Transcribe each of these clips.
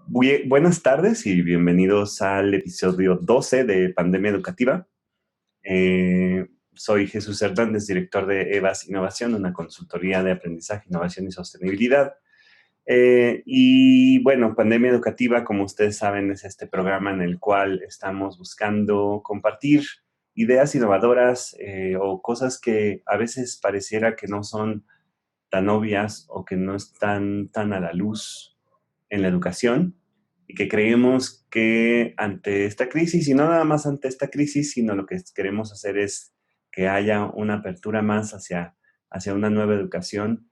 Buenas tardes y bienvenidos al episodio 12 de Pandemia Educativa. Soy Jesús Hernández, director de EVAS Innovación, una consultoría de aprendizaje, innovación y sostenibilidad. Y bueno, Pandemia Educativa, como ustedes saben, es este programa en el cual estamos buscando compartir ideas innovadoras o cosas que a veces pareciera que no son tan obvias o que no están tan a la luz en la educación y que creemos que ante esta crisis, y no nada más ante esta crisis, sino lo que queremos hacer es que haya una apertura más hacia una nueva educación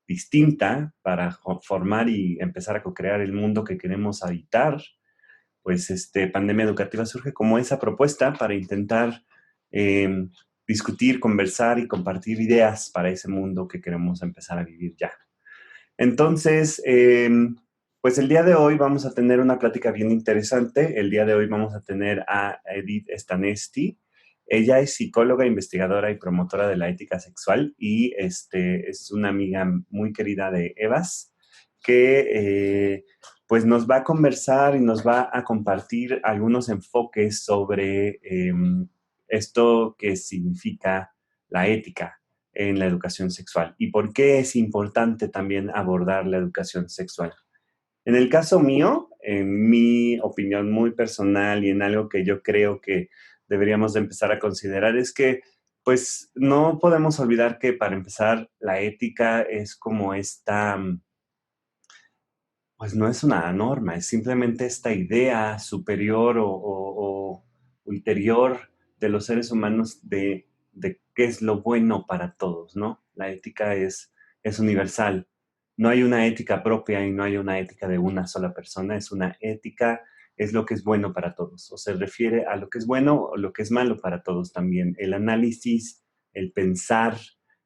distinta para formar y empezar a co-crear el mundo que queremos habitar. Pues Pandemia Educativa surge como esa propuesta para intentar discutir, conversar y compartir ideas para ese mundo que queremos empezar a vivir ya. Entonces, pues el día de hoy vamos a tener una plática bien interesante. El día de hoy vamos a tener a Edith Stanesti. Ella es psicóloga, investigadora y promotora de la ética sexual y es una amiga muy querida de EVAS que pues nos va a conversar y nos va a compartir algunos enfoques sobre esto que significa la ética en la educación sexual y por qué es importante también abordar la educación sexual. En el caso mío, en mi opinión muy personal y en algo que yo creo que deberíamos de empezar a considerar es que pues no podemos olvidar que para empezar la ética es como pues no es una norma, es simplemente esta idea superior o ulterior de los seres humanos de qué es lo bueno para todos, ¿no? La ética es universal. No hay una ética propia y no hay una ética de una sola persona, es una ética, es lo que es bueno para todos, o se refiere a lo que es bueno o lo que es malo para todos también. El análisis, el pensar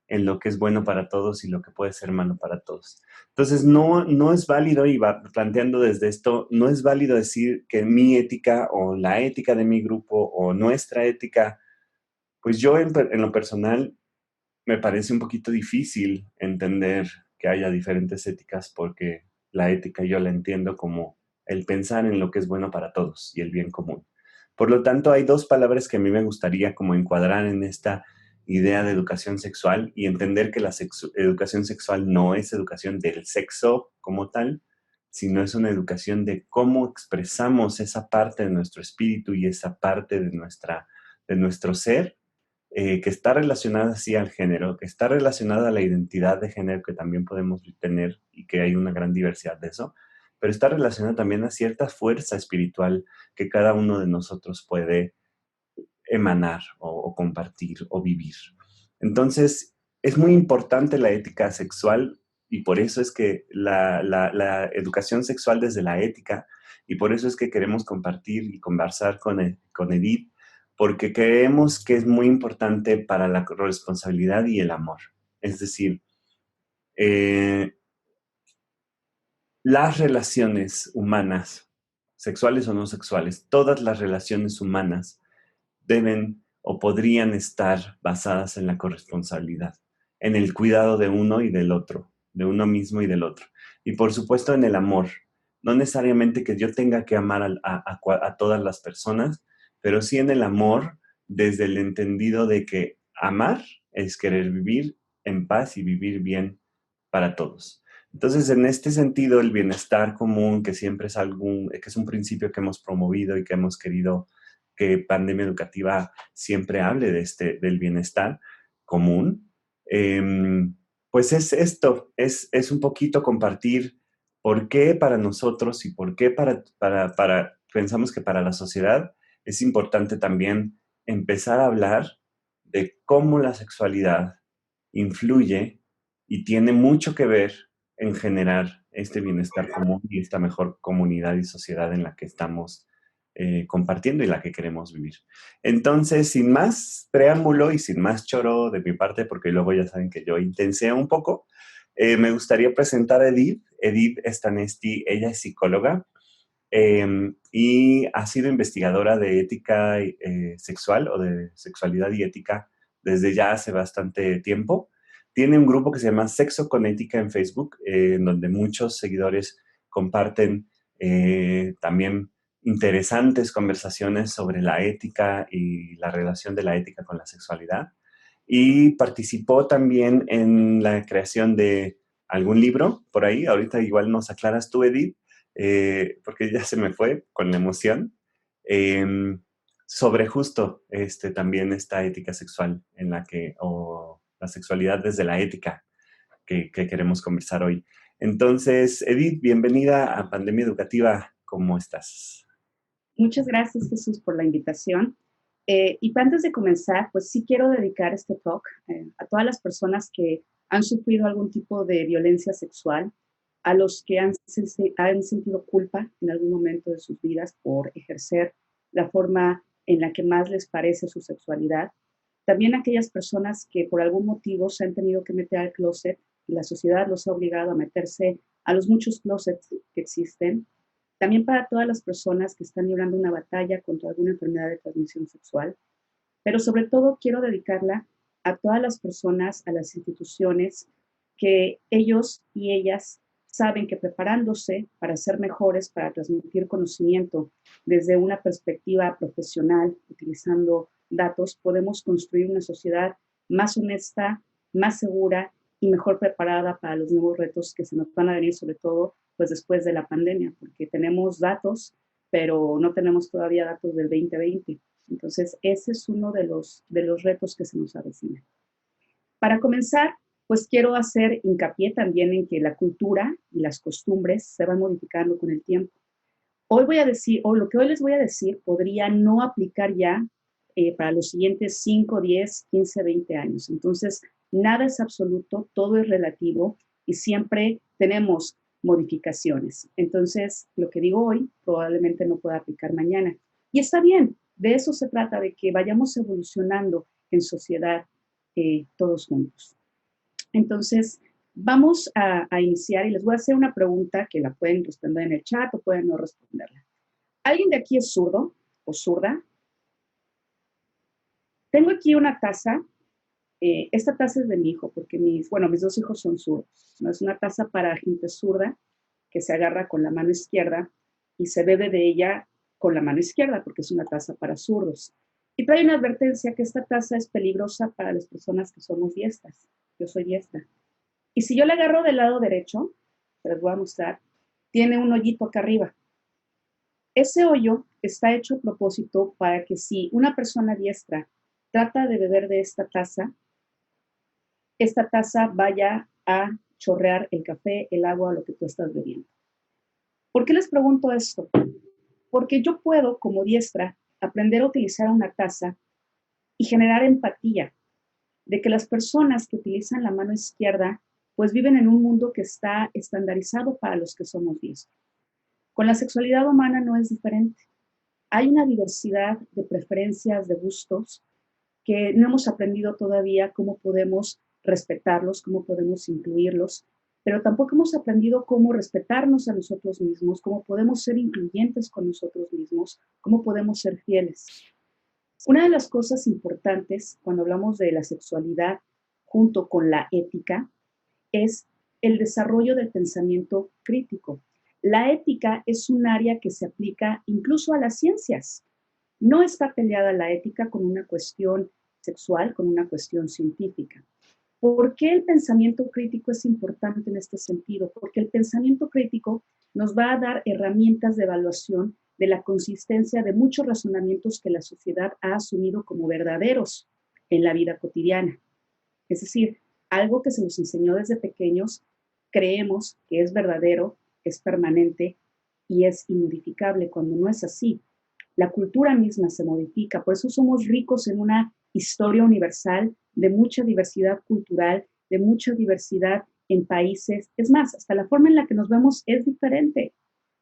en lo que es bueno para todos y lo que puede ser malo para todos. Entonces, no es válido, y va planteando desde esto, no es válido decir que mi ética o la ética de mi grupo o nuestra ética, pues yo en lo personal me parece un poquito difícil entender que haya diferentes éticas porque la ética yo la entiendo como el pensar en lo que es bueno para todos y el bien común. Por lo tanto, hay dos palabras que a mí me gustaría como encuadrar en esta idea de educación sexual y entender que la educación sexual no es educación del sexo como tal, sino es una educación de cómo expresamos esa parte de nuestro espíritu y esa parte de nuestro ser que está relacionada sí al género, que está relacionada a la identidad de género que también podemos tener y que hay una gran diversidad de eso, pero está relacionada también a cierta fuerza espiritual que cada uno de nosotros puede emanar o compartir o vivir. Entonces, es muy importante la ética sexual y por eso es que la educación sexual desde la ética y por eso es que queremos compartir y conversar con Edith porque creemos que es muy importante para la responsabilidad y el amor. Es decir, eh, las relaciones humanas, sexuales o no sexuales, todas las relaciones humanas deben o podrían estar basadas en la corresponsabilidad, en el cuidado de uno y del otro, de uno mismo y del otro. Y por supuesto en el amor. No necesariamente que yo tenga que amar a todas las personas, pero sí en el amor desde el entendido de que amar es querer vivir en paz y vivir bien para todos. Entonces, en este sentido, el bienestar común, que siempre es que es un principio que hemos promovido y que hemos querido que Pandemia Educativa siempre hable del bienestar común, pues es esto, es un poquito compartir por qué para nosotros y por qué pensamos que para la sociedad es importante también empezar a hablar de cómo la sexualidad influye y tiene mucho que ver en generar este bienestar común y esta mejor comunidad y sociedad en la que estamos compartiendo y la que queremos vivir. Entonces, sin más preámbulo y sin más choro de mi parte, porque luego ya saben que yo intenseo un poco, me gustaría presentar a Edith. Edith Stanesti, ella es psicóloga y ha sido investigadora de ética sexual o de sexualidad y ética desde ya hace bastante tiempo. Tiene un grupo que se llama Sexo con Ética en Facebook, en donde muchos seguidores comparten también interesantes conversaciones sobre la ética y la relación de la ética con la sexualidad. Y participó también en la creación de algún libro por ahí. Ahorita igual nos aclaras tú, Edith, porque ya se me fue con la emoción, eh, sobre justo también esta ética sexual en la que, o la sexualidad desde la ética que queremos conversar hoy. Entonces, Edith, bienvenida a Pandemia Educativa. ¿Cómo estás? Muchas gracias, Jesús, por la invitación. Y antes de comenzar, pues sí quiero dedicar este talk a todas las personas que han sufrido algún tipo de violencia sexual, a los que han sentido culpa en algún momento de sus vidas por ejercer la forma en la que más les parece su sexualidad. También a aquellas personas que por algún motivo se han tenido que meter al closet y la sociedad los ha obligado a meterse a los muchos closets que existen. También para todas las personas que están librando una batalla contra alguna enfermedad de transmisión sexual, pero sobre todo quiero dedicarla a todas las personas, a las instituciones, que ellos y ellas saben que preparándose para ser mejores, para transmitir conocimiento desde una perspectiva profesional, utilizando datos, podemos construir una sociedad más honesta, más segura y mejor preparada para los nuevos retos que se nos van a venir, sobre todo pues después de la pandemia, porque tenemos datos, pero no tenemos todavía datos del 2020. Entonces, ese es uno de los retos que se nos avecina. Para comenzar, pues quiero hacer hincapié también en que la cultura y las costumbres se van modificando con el tiempo. Hoy voy a decir, o lo que hoy les voy a decir, podría no aplicar ya para los siguientes 5, 10, 15, 20 años. Entonces, nada es absoluto, todo es relativo y siempre tenemos modificaciones. Entonces, lo que digo hoy probablemente no pueda aplicar mañana. Y está bien, de eso se trata, de que vayamos evolucionando en sociedad todos juntos. Entonces, vamos a iniciar y les voy a hacer una pregunta que la pueden responder en el chat o pueden no responderla. ¿Alguien de aquí es zurdo o zurda? Tengo aquí una taza. Esta taza es de mi hijo porque mis dos hijos son zurdos. ¿No? Es una taza para gente zurda que se agarra con la mano izquierda y se bebe de ella con la mano izquierda porque es una taza para zurdos. Y trae una advertencia que esta taza es peligrosa para las personas que somos diestras. Yo soy diestra. Y si yo le agarro del lado derecho, se les voy a mostrar, tiene un hoyito acá arriba. Ese hoyo está hecho a propósito para que si una persona diestra trata de beber de esta taza vaya a chorrear el café, el agua o lo que tú estás bebiendo. ¿Por qué les pregunto esto? Porque yo puedo, como diestra, aprender a utilizar una taza y generar empatía de que las personas que utilizan la mano izquierda pues viven en un mundo que está estandarizado para los que somos diestros. Con la sexualidad humana no es diferente. Hay una diversidad de preferencias, de gustos, que no hemos aprendido todavía cómo podemos respetarlos, cómo podemos incluirlos, pero tampoco hemos aprendido cómo respetarnos a nosotros mismos, cómo podemos ser incluyentes con nosotros mismos, cómo podemos ser fieles. Una de las cosas importantes cuando hablamos de la sexualidad junto con la ética es el desarrollo del pensamiento crítico. La ética es un área que se aplica incluso a las ciencias. No está peleada la ética con una cuestión sexual, con una cuestión científica. ¿Por qué el pensamiento crítico es importante en este sentido? Porque el pensamiento crítico nos va a dar herramientas de evaluación de la consistencia de muchos razonamientos que la sociedad ha asumido como verdaderos en la vida cotidiana. Es decir, algo que se nos enseñó desde pequeños, creemos que es verdadero, es permanente y es inmodificable cuando no es así. La cultura misma se modifica, por eso somos ricos en una historia universal de mucha diversidad cultural, de mucha diversidad en países. Es más, hasta la forma en la que nos vemos es diferente,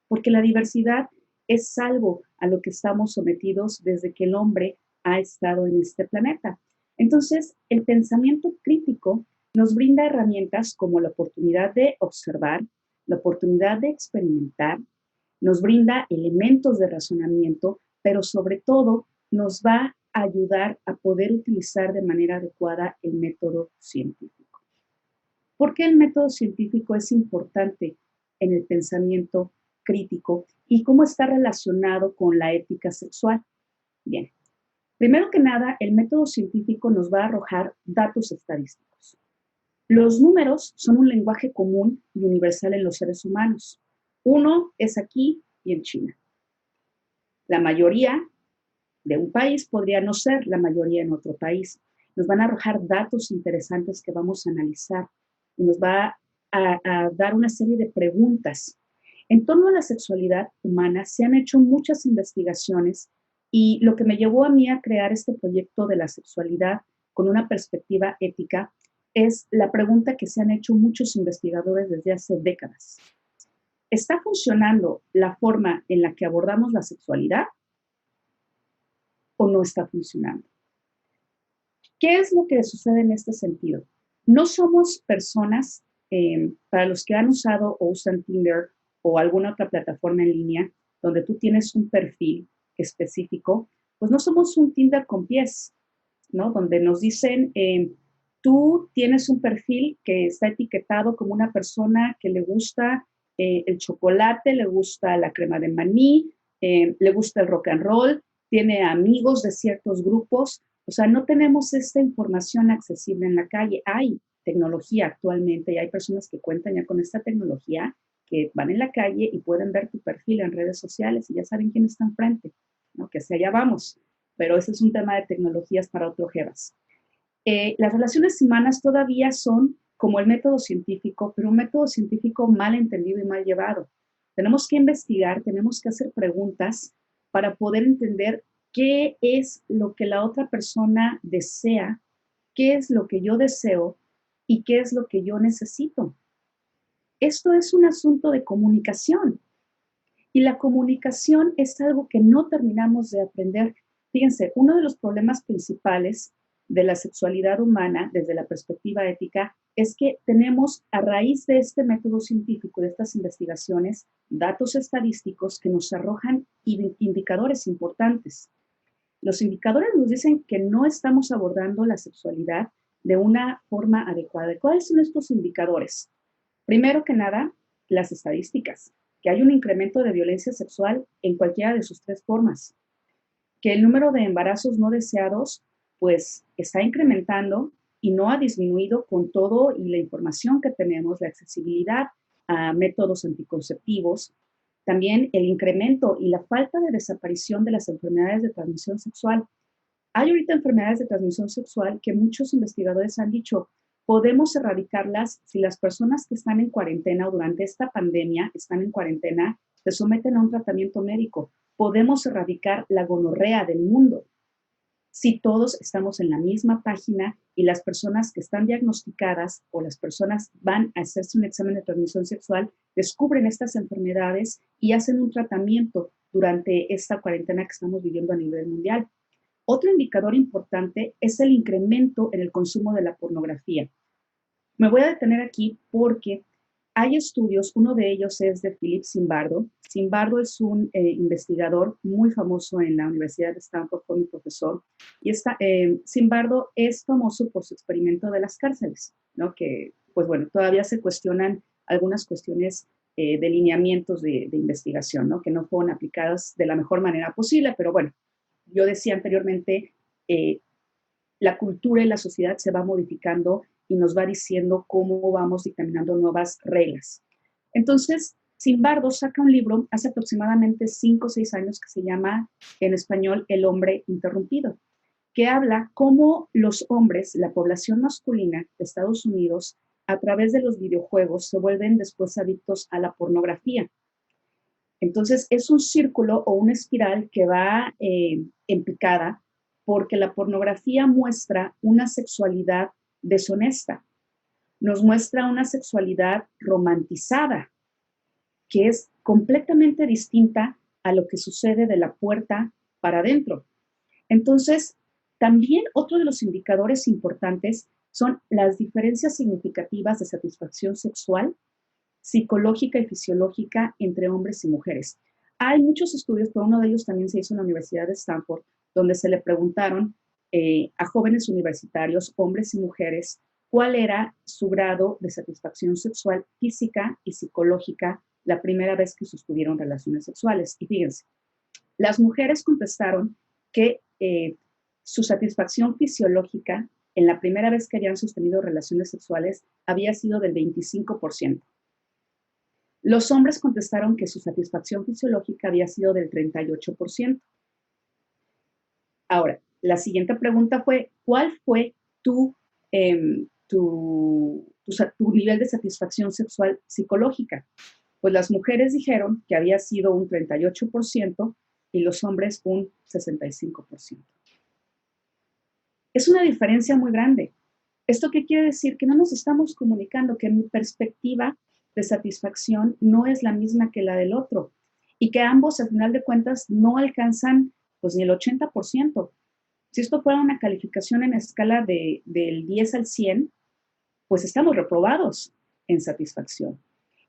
porque la diversidad es algo a lo que estamos sometidos desde que el hombre ha estado en este planeta. Entonces, el pensamiento crítico nos brinda herramientas como la oportunidad de observar, la oportunidad de experimentar, nos brinda elementos de razonamiento, pero sobre todo nos va a ayudar a poder utilizar de manera adecuada el método científico. ¿Por qué el método científico es importante? en el pensamiento crítico y cómo está relacionado con la ética sexual. Bien, primero que nada, el método científico nos va a arrojar datos estadísticos. Los números son un lenguaje común y universal en los seres humanos. Uno es aquí y en China. La mayoría de un país podría no ser la mayoría en otro país. Nos van a arrojar datos interesantes que vamos a analizar y nos va a dar una serie de preguntas. En torno a la sexualidad humana se han hecho muchas investigaciones y lo que me llevó a mí a crear este proyecto de la sexualidad con una perspectiva ética es la pregunta que se han hecho muchos investigadores desde hace décadas. ¿Está funcionando la forma en la que abordamos la sexualidad o no está funcionando? ¿Qué es lo que sucede en este sentido? No somos personas, para los que han usado o usan Tinder o alguna otra plataforma en línea donde tú tienes un perfil específico, pues no somos un Tinder con pies, ¿no? Donde nos dicen, tú tienes un perfil que está etiquetado como una persona que le gusta el chocolate, le gusta la crema de maní, le gusta el rock and roll, tiene amigos de ciertos grupos. O sea, no tenemos esta información accesible en la calle. Hay tecnología actualmente y hay personas que cuentan ya con esta tecnología que van en la calle y pueden ver tu perfil en redes sociales y ya saben quién está enfrente, ¿no? Que hacia allá vamos. Pero ese es un tema de tecnologías para otro Jebas. Las relaciones humanas todavía son como el método científico, pero un método científico mal entendido y mal llevado. Tenemos que investigar, tenemos que hacer preguntas para poder entender qué es lo que la otra persona desea, qué es lo que yo deseo y qué es lo que yo necesito. Esto es un asunto de comunicación y la comunicación es algo que no terminamos de aprender. Fíjense, uno de los problemas principales de la sexualidad humana desde la perspectiva ética es que tenemos a raíz de este método científico, de estas investigaciones, datos estadísticos que nos arrojan indicadores importantes. Los indicadores nos dicen que no estamos abordando la sexualidad de una forma adecuada. ¿Cuáles son estos indicadores? Primero que nada, las estadísticas, que hay un incremento de violencia sexual en cualquiera de sus tres formas, que el número de embarazos no deseados pues está incrementando y no ha disminuido con todo y la información que tenemos, la accesibilidad a métodos anticonceptivos, también el incremento y la falta de desaparición de las enfermedades de transmisión sexual. Hay ahorita enfermedades de transmisión sexual que muchos investigadores han dicho, podemos erradicarlas si las personas que están en cuarentena o durante esta pandemia están en cuarentena, se someten a un tratamiento médico. Podemos erradicar la gonorrea del mundo si todos estamos en la misma página y las personas que están diagnosticadas o las personas van a hacerse un examen de transmisión sexual, descubren estas enfermedades y hacen un tratamiento durante esta cuarentena que estamos viviendo a nivel mundial. Otro indicador importante es el incremento en el consumo de la pornografía. Me voy a detener aquí porque hay estudios, uno de ellos es de Philip Zimbardo. Zimbardo es un investigador muy famoso en la Universidad de Stanford, fue mi profesor, y Zimbardo es famoso por su experimento de las cárceles, ¿no? Que, pues bueno, todavía se cuestionan algunas cuestiones de lineamientos de investigación, ¿no? Que no fueron aplicadas de la mejor manera posible, pero bueno, yo decía anteriormente, la cultura y la sociedad se va modificando y nos va diciendo cómo vamos dictaminando nuevas reglas. Entonces, Zimbardo saca un libro hace aproximadamente 5 o 6 años que se llama en español El hombre interrumpido, que habla cómo los hombres, la población masculina de Estados Unidos, a través de los videojuegos se vuelven después adictos a la pornografía. Entonces, es un círculo o una espiral que va en picada porque la pornografía muestra una sexualidad deshonesta, nos muestra una sexualidad romantizada, que es completamente distinta a lo que sucede de la puerta para adentro. Entonces, también otro de los indicadores importantes son las diferencias significativas de satisfacción sexual, psicológica y fisiológica entre hombres y mujeres. Hay muchos estudios, pero uno de ellos también se hizo en la Universidad de Stanford, donde se le preguntaron a jóvenes universitarios, hombres y mujeres, cuál era su grado de satisfacción sexual, física y psicológica la primera vez que sostuvieron relaciones sexuales. Y fíjense, las mujeres contestaron que su satisfacción fisiológica en la primera vez que habían sostenido relaciones sexuales había sido del 25%. Los hombres contestaron que su satisfacción fisiológica había sido del 38%. Ahora, la siguiente pregunta fue, ¿cuál fue tu nivel de satisfacción sexual psicológica? Pues las mujeres dijeron que había sido un 38% y los hombres un 65%. Es una diferencia muy grande. ¿Esto qué quiere decir? Que no nos estamos comunicando, que mi perspectiva de satisfacción no es la misma que la del otro y que ambos, al final de cuentas, no alcanzan pues ni el 80%. Si esto fuera una calificación en escala del 10 al 100, pues estamos reprobados en satisfacción.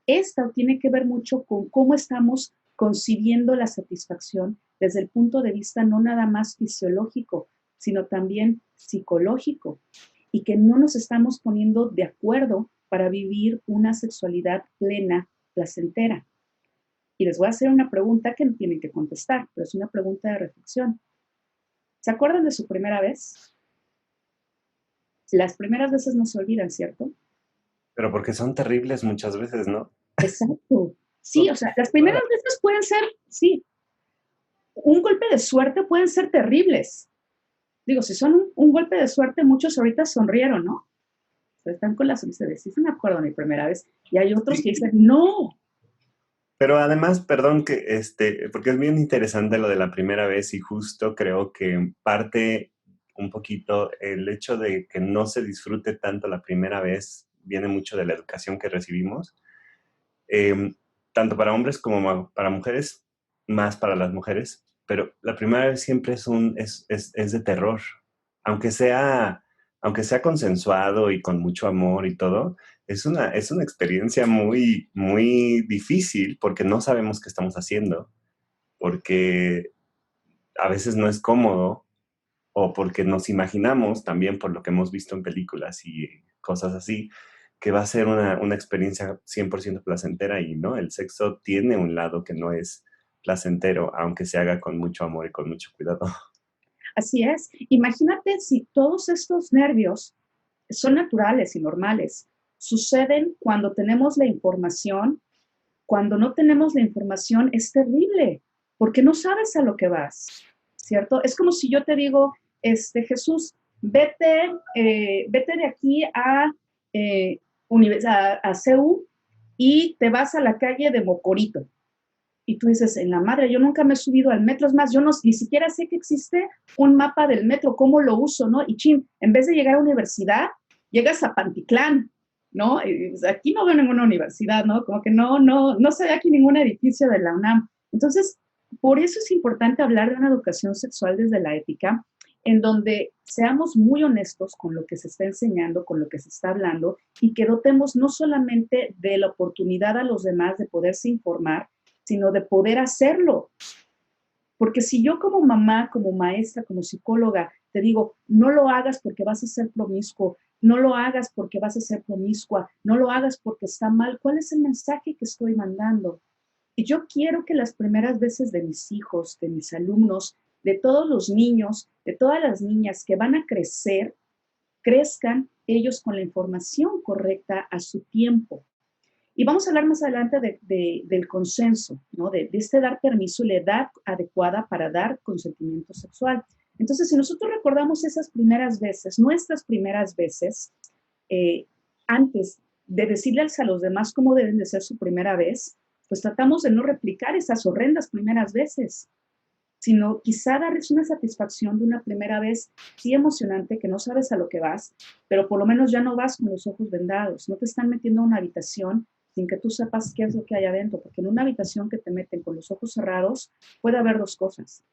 Esto tiene que ver mucho con cómo estamos concibiendo la satisfacción desde el punto de vista no nada más fisiológico, sino también psicológico, y que no nos estamos poniendo de acuerdo para vivir una sexualidad plena, placentera. Y les voy a hacer una pregunta que no tienen que contestar, pero es una pregunta de reflexión. ¿Se acuerdan de su primera vez? Las primeras veces no se olvidan, ¿cierto? Pero porque son terribles muchas veces, ¿no? Exacto. Sí, o sea, las primeras veces pueden ser, sí, un golpe de suerte pueden ser terribles. Digo, si son un golpe de suerte, muchos ahorita sonrieron, ¿no? O sea, están con la sonrisa de, sí, se me acuerdo de mi primera vez. Y hay otros que dicen, no. Pero además, perdón que porque es bien interesante lo de la primera vez y justo creo que parte un poquito el hecho de que no se disfrute tanto la primera vez viene mucho de la educación que recibimos, em, tanto para hombres como para mujeres, más para las mujeres, pero la primera vez siempre es de terror, aunque sea, aunque sea consensuado y con mucho amor y todo, es una experiencia muy, muy difícil porque no sabemos qué estamos haciendo, porque a veces no es cómodo o porque nos imaginamos también por lo que hemos visto en películas y cosas así, que va a ser una experiencia 100% placentera y no, el sexo tiene un lado que no es placentero, aunque se haga con mucho amor y con mucho cuidado. Así es. Imagínate si todos estos nervios son naturales y normales. Suceden cuando tenemos la información. Cuando no tenemos la información es terrible, porque no sabes a lo que vas, ¿cierto? Es como si yo te digo, Jesús, vete de aquí a CEU y te vas a la calle de Mocorito. Y tú dices, en la madre, yo nunca me he subido al metro, es más, yo no, ni siquiera sé que existe un mapa del metro, cómo lo uso, ¿no? Y chin, en vez de llegar a universidad, llegas a Pantitlán, ¿no? Y aquí no veo ninguna universidad, ¿no? Como que no se ve aquí ningún edificio de la UNAM. Entonces, por eso es importante hablar de una educación sexual desde la ética, en donde seamos muy honestos con lo que se está enseñando, con lo que se está hablando, y que dotemos no solamente de la oportunidad a los demás de poderse informar, sino de poder hacerlo. Porque si yo como mamá, como maestra, como psicóloga, te digo, no lo hagas porque vas a ser promiscuo, no lo hagas porque vas a ser promiscua, no lo hagas porque está mal, ¿cuál es el mensaje que estoy mandando? Y yo quiero que las primeras veces de mis hijos, de mis alumnos, de todos los niños, de todas las niñas que van a crecer, crezcan ellos con la información correcta a su tiempo. Y vamos a hablar más adelante del consenso, ¿no? De este dar permiso y la edad adecuada para dar consentimiento sexual. Entonces, si nosotros recordamos esas primeras veces, nuestras primeras veces, antes de decirles a los demás cómo deben de ser su primera vez, pues tratamos de no replicar esas horrendas primeras veces, sino quizá darles una satisfacción de una primera vez, sí emocionante, que no sabes a lo que vas, pero por lo menos ya no vas con los ojos vendados, no te están metiendo a una habitación sin que tú sepas qué es lo que hay adentro, porque en una habitación que te meten con los ojos cerrados puede haber dos cosas.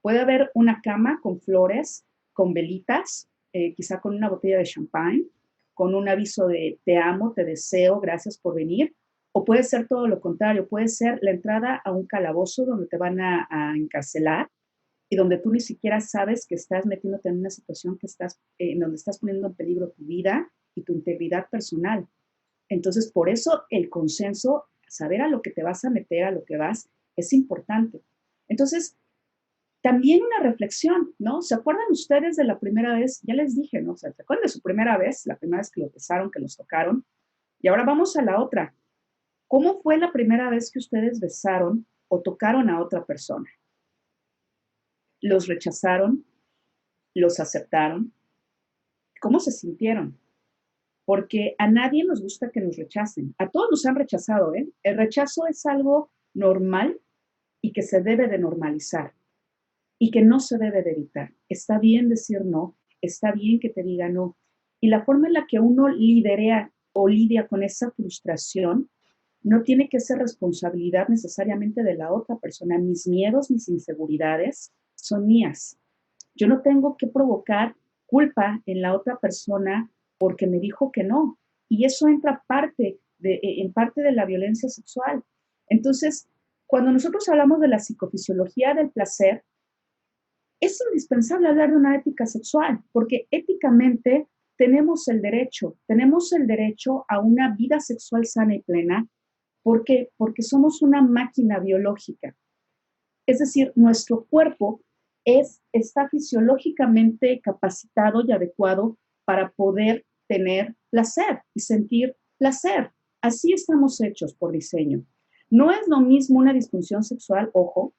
Puede haber una cama con flores, con velitas, quizá con una botella de champán, con un aviso de te amo, te deseo, gracias por venir, o puede ser todo lo contrario, puede ser la entrada a un calabozo donde te van a encarcelar y donde tú ni siquiera sabes que estás metiéndote en una situación que estás, en donde estás poniendo en peligro tu vida y tu integridad personal. Entonces, por eso el consenso saber a lo que te vas a meter, a lo que vas, es importante. Entonces, también una reflexión, ¿no? ¿Se acuerdan ustedes de la primera vez? Ya les dije, ¿no? O sea, ¿se acuerdan de su primera vez? La primera vez que los besaron, que los tocaron. Y ahora vamos a la otra. ¿Cómo fue la primera vez que ustedes besaron o tocaron a otra persona? ¿Los rechazaron? ¿Los aceptaron? ¿Cómo se sintieron? Porque a nadie nos gusta que nos rechacen. A todos nos han rechazado, ¿eh? El rechazo es algo normal y que se debe de normalizar y que no se debe de evitar. Está bien decir no, está bien que te diga no. Y la forma en la que uno liderea o lidia con esa frustración no tiene que ser responsabilidad necesariamente de la otra persona. Mis miedos, mis inseguridades son mías. Yo no tengo que provocar culpa en la otra persona porque me dijo que no. Y eso entra en parte de la violencia sexual. Entonces, cuando nosotros hablamos de la psicofisiología del placer, es indispensable hablar de una ética sexual, porque éticamente tenemos el derecho a una vida sexual sana y plena. ¿Por qué? Porque somos una máquina biológica. Es decir, nuestro cuerpo está fisiológicamente capacitado y adecuado para poder tener placer y sentir placer. Así estamos hechos por diseño. No es lo mismo una disfunción sexual, ojo,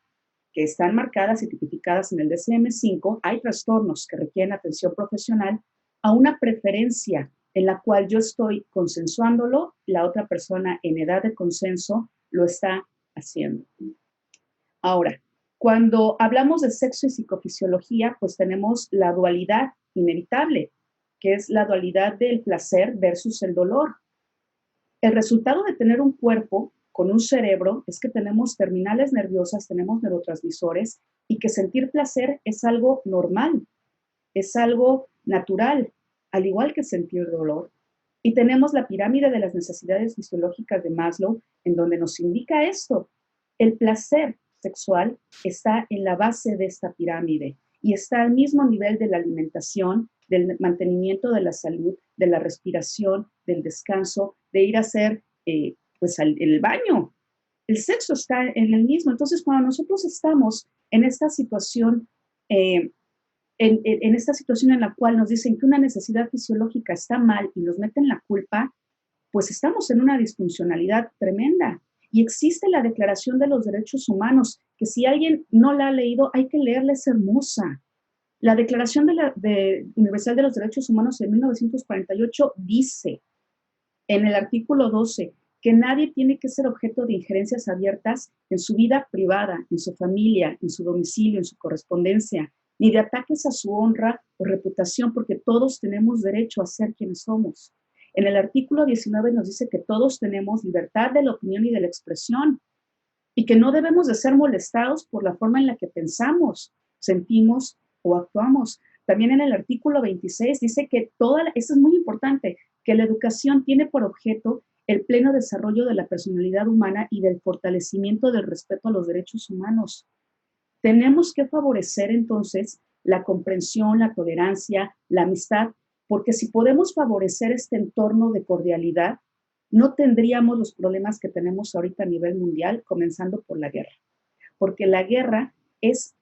que están marcadas y tipificadas en el DSM-5, hay trastornos que requieren atención profesional, a una preferencia en la cual yo estoy consensuándolo, la otra persona en edad de consenso lo está haciendo. Ahora, cuando hablamos de sexo y psicofisiología, pues tenemos la dualidad inevitable, que es la dualidad del placer versus el dolor. El resultado de tener un cuerpo con un cerebro es que tenemos terminales nerviosas, tenemos neurotransmisores y que sentir placer es algo normal, es algo natural, al igual que sentir dolor. Y tenemos la pirámide de las necesidades fisiológicas de Maslow, en donde nos indica esto. El placer sexual está en la base de esta pirámide y está al mismo nivel de la alimentación, del mantenimiento de la salud, de la respiración, del descanso, de ir a hacer pues el baño. El sexo está en el mismo. Entonces, cuando nosotros estamos en esta situación, en esta situación en la cual nos dicen que una necesidad fisiológica está mal y nos meten la culpa, pues estamos en una disfuncionalidad tremenda. Y existe la Declaración de los Derechos Humanos, que si alguien no la ha leído, hay que leerla, es hermosa. La Declaración Universal de los Derechos Humanos de 1948 dice, en el artículo 12, que nadie tiene que ser objeto de injerencias abiertas en su vida privada, en su familia, en su domicilio, en su correspondencia, ni de ataques a su honra o reputación, porque todos tenemos derecho a ser quienes somos. En el artículo 19 nos dice que todos tenemos libertad de la opinión y de la expresión y que no debemos de ser molestados por la forma en la que pensamos, sentimos o actuamos. También en el artículo 26 dice que eso es muy importante, que la educación tiene por objeto el pleno desarrollo de la personalidad humana y del fortalecimiento del respeto a los derechos humanos. Tenemos que favorecer entonces la comprensión, la tolerancia, la amistad, porque si podemos favorecer este entorno de cordialidad, no tendríamos los problemas que tenemos ahorita a nivel mundial, comenzando por la guerra. Porque la guerra es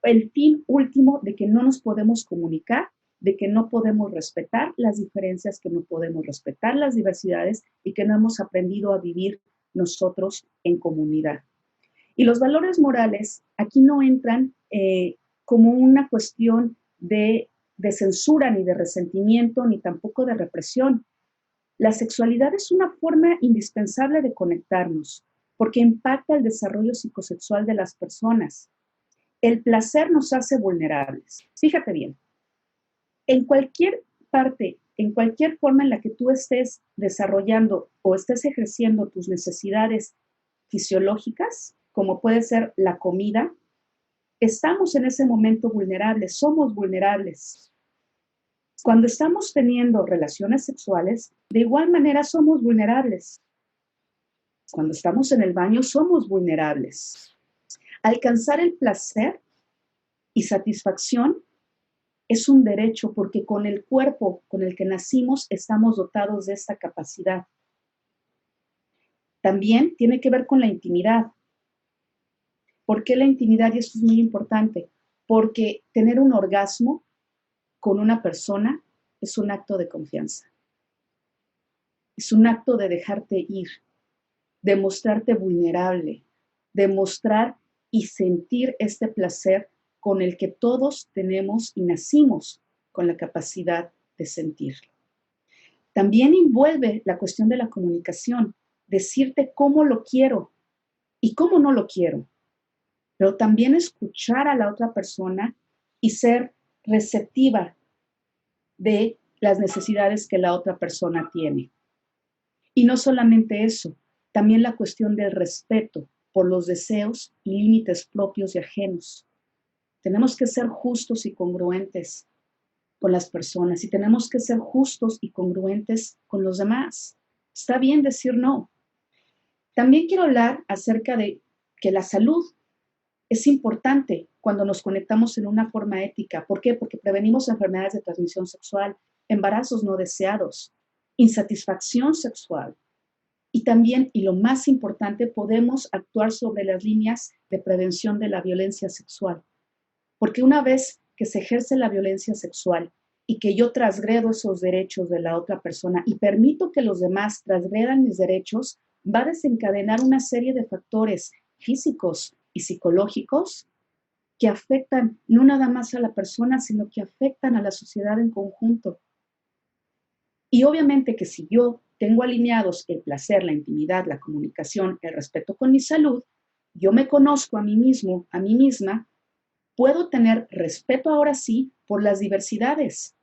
el fin último de que no nos podemos comunicar, de que no podemos respetar las diferencias, que no podemos respetar las diversidades y que no hemos aprendido a vivir nosotros en comunidad. Y los valores morales aquí no entran como una cuestión de censura, ni de resentimiento, ni tampoco de represión. La sexualidad es una forma indispensable de conectarnos, porque impacta el desarrollo psicosexual de las personas. El placer nos hace vulnerables. Fíjate bien, en cualquier parte, en cualquier forma en la que tú estés desarrollando o estés ejerciendo tus necesidades fisiológicas, como puede ser la comida, estamos en ese momento vulnerables, somos vulnerables. Cuando estamos teniendo relaciones sexuales, de igual manera somos vulnerables. Cuando estamos en el baño, somos vulnerables. Alcanzar el placer y satisfacción es un derecho porque con el cuerpo con el que nacimos estamos dotados de esta capacidad. También tiene que ver con la intimidad. ¿Por qué la intimidad? Y esto es muy importante. Porque tener un orgasmo con una persona es un acto de confianza. Es un acto de dejarte ir, de mostrarte vulnerable, de mostrar y sentir este placer con el que todos tenemos y nacimos con la capacidad de sentirlo. También envuelve la cuestión de la comunicación, decirte cómo lo quiero y cómo no lo quiero, pero también escuchar a la otra persona y ser receptiva de las necesidades que la otra persona tiene. Y no solamente eso, también la cuestión del respeto por los deseos y límites propios y ajenos. Tenemos que ser justos y congruentes con las personas y tenemos que ser justos y congruentes con los demás. Está bien decir no. También quiero hablar acerca de que la salud es importante cuando nos conectamos en una forma ética. ¿Por qué? Porque prevenimos enfermedades de transmisión sexual, embarazos no deseados, insatisfacción sexual. Y también, y lo más importante, podemos actuar sobre las líneas de prevención de la violencia sexual. Porque una vez que se ejerce la violencia sexual y que yo transgredo esos derechos de la otra persona y permito que los demás transgredan mis derechos, va a desencadenar una serie de factores físicos y psicológicos que afectan no nada más a la persona, sino que afectan a la sociedad en conjunto. Y obviamente que si yo tengo alineados el placer, la intimidad, la comunicación, el respeto con mi salud, yo me conozco a mí mismo, a mí misma, puedo tener respeto ahora sí por las diversidades.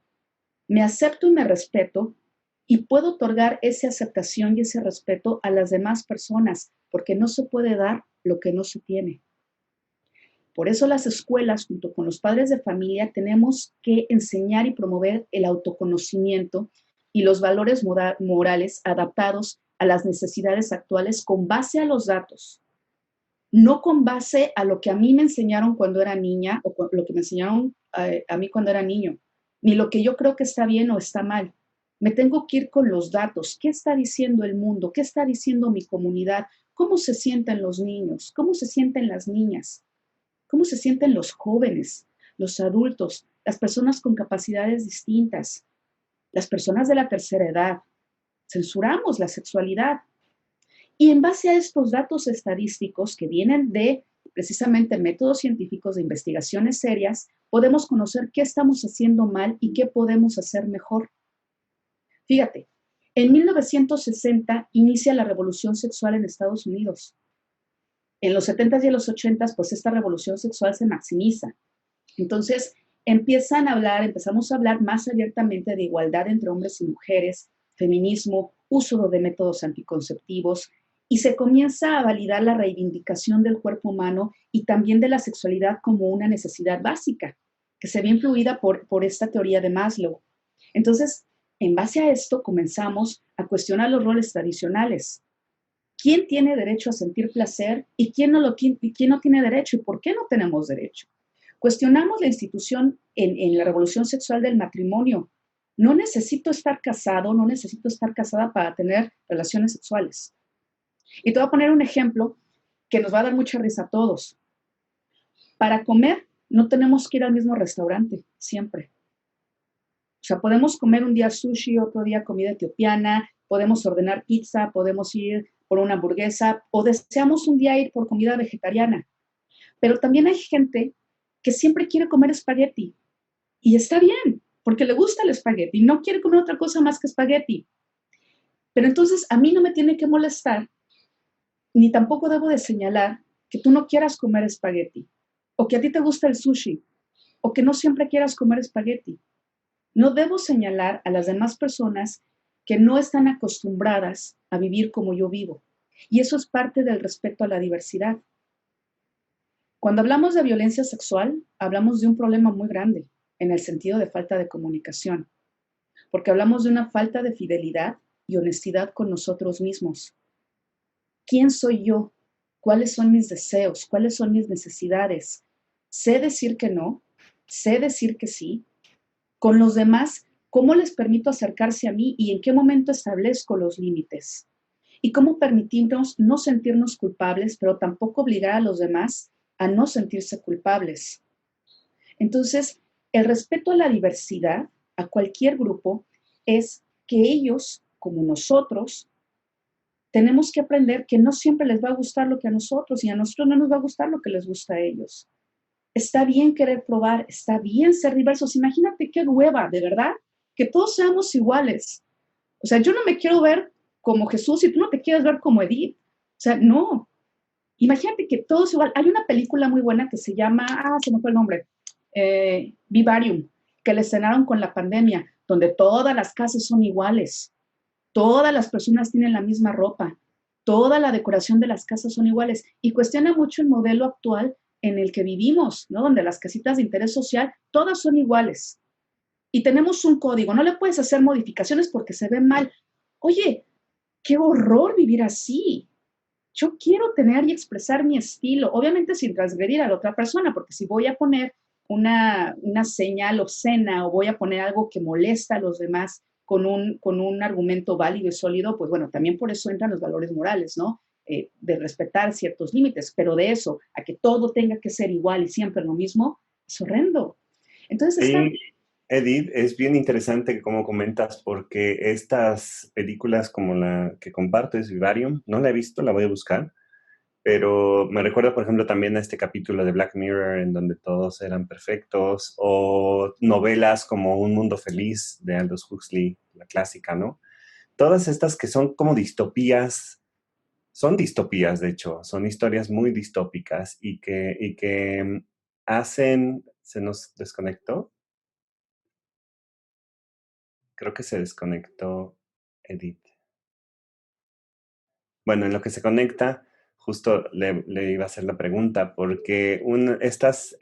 Me acepto y me respeto y puedo otorgar esa aceptación y ese respeto a las demás personas, porque no se puede dar lo que no se tiene. Por eso las escuelas, junto con los padres de familia, tenemos que enseñar y promover el autoconocimiento y los valores morales adaptados a las necesidades actuales con base a los datos, no con base a lo que a mí me enseñaron cuando era niña o lo que me enseñaron a mí cuando era niño, ni lo que yo creo que está bien o está mal. Me tengo que ir con los datos. ¿Qué está diciendo el mundo? ¿Qué está diciendo mi comunidad? ¿Cómo se sienten los niños? ¿Cómo se sienten las niñas? ¿Cómo se sienten los jóvenes, los adultos, las personas con capacidades distintas, las personas de la tercera edad? Censuramos la sexualidad. Y en base a estos datos estadísticos que vienen de precisamente métodos científicos de investigaciones serias, podemos conocer qué estamos haciendo mal y qué podemos hacer mejor. Fíjate, en 1960 inicia la revolución sexual en Estados Unidos. En los 70s y en los 80s, pues esta revolución sexual se maximiza. Entonces, empezamos a hablar más abiertamente de igualdad entre hombres y mujeres, feminismo, uso de métodos anticonceptivos, y se comienza a validar la reivindicación del cuerpo humano y también de la sexualidad como una necesidad básica, que se ve influida por esta teoría de Maslow. Entonces, en base a esto, comenzamos a cuestionar los roles tradicionales. ¿Quién tiene derecho a sentir placer y quién no tiene derecho? ¿Y por qué no tenemos derecho? Cuestionamos la institución en la revolución sexual del matrimonio. No necesito estar casado, no necesito estar casada para tener relaciones sexuales. Y te voy a poner un ejemplo que nos va a dar mucha risa a todos. Para comer no tenemos que ir al mismo restaurante, siempre. O sea, podemos comer un día sushi, otro día comida etiopía, podemos ordenar pizza, podemos ir por una hamburguesa o deseamos un día ir por comida vegetariana. Pero también hay gente que siempre quiere comer espagueti y está bien, porque le gusta el espagueti, no quiere comer otra cosa más que espagueti. Pero entonces a mí no me tiene que molestar, ni tampoco debo de señalar que tú no quieras comer espagueti, o que a ti te gusta el sushi, o que no siempre quieras comer espagueti. No debo señalar a las demás personas que no están acostumbradas a vivir como yo vivo. Y eso es parte del respeto a la diversidad. Cuando hablamos de violencia sexual, hablamos de un problema muy grande en el sentido de falta de comunicación, porque hablamos de una falta de fidelidad y honestidad con nosotros mismos. ¿Quién soy yo? ¿Cuáles son mis deseos? ¿Cuáles son mis necesidades? ¿Sé decir que no? ¿Sé decir que sí? Con los demás, ¿cómo les permito acercarse a mí y en qué momento establezco los límites? y cómo permitirnos no sentirnos culpables, pero tampoco obligar a los demás a no sentirse culpables. Entonces, el respeto a la diversidad, a cualquier grupo, es que ellos, como nosotros, tenemos que aprender que no siempre les va a gustar lo que a nosotros y a nosotros no nos va a gustar lo que les gusta a ellos. Está bien querer probar, está bien ser diversos. Imagínate qué hueva, de verdad, que todos seamos iguales. O sea, yo no me quiero ver como Jesús y tú no te quieres ver como Edith. O sea, no. Imagínate que todos igual. Hay una película muy buena que se llama, se me fue el nombre, Vivarium, que le estrenaron con la pandemia, donde todas las casas son iguales, todas las personas tienen la misma ropa, toda la decoración de las casas son iguales y cuestiona mucho el modelo actual en el que vivimos, ¿no? Donde las casitas de interés social todas son iguales y tenemos un código, no le puedes hacer modificaciones porque se ve mal. Oye, qué horror vivir así. Yo quiero tener y expresar mi estilo, obviamente sin transgredir a la otra persona, porque si voy a poner una señal obscena o voy a poner algo que molesta a los demás con un argumento válido y sólido, pues bueno, también por eso entran los valores morales, ¿no? De respetar ciertos límites, pero de eso a que todo tenga que ser igual y siempre lo mismo, es horrendo. Entonces está Sí, Edith, es bien interesante como comentas, porque estas películas como la que compartes, Vivarium, no la he visto, la voy a buscar, pero me recuerda, por ejemplo, también a este capítulo de Black Mirror en donde todos eran perfectos, o novelas como Un Mundo Feliz de Aldous Huxley, la clásica, ¿no? Todas estas que son como distopías, son distopías, de hecho, son historias muy distópicas y que hacen, se nos desconectó, creo que se desconectó Edith. Bueno, en lo que se conecta, justo le iba a hacer la pregunta, porque estas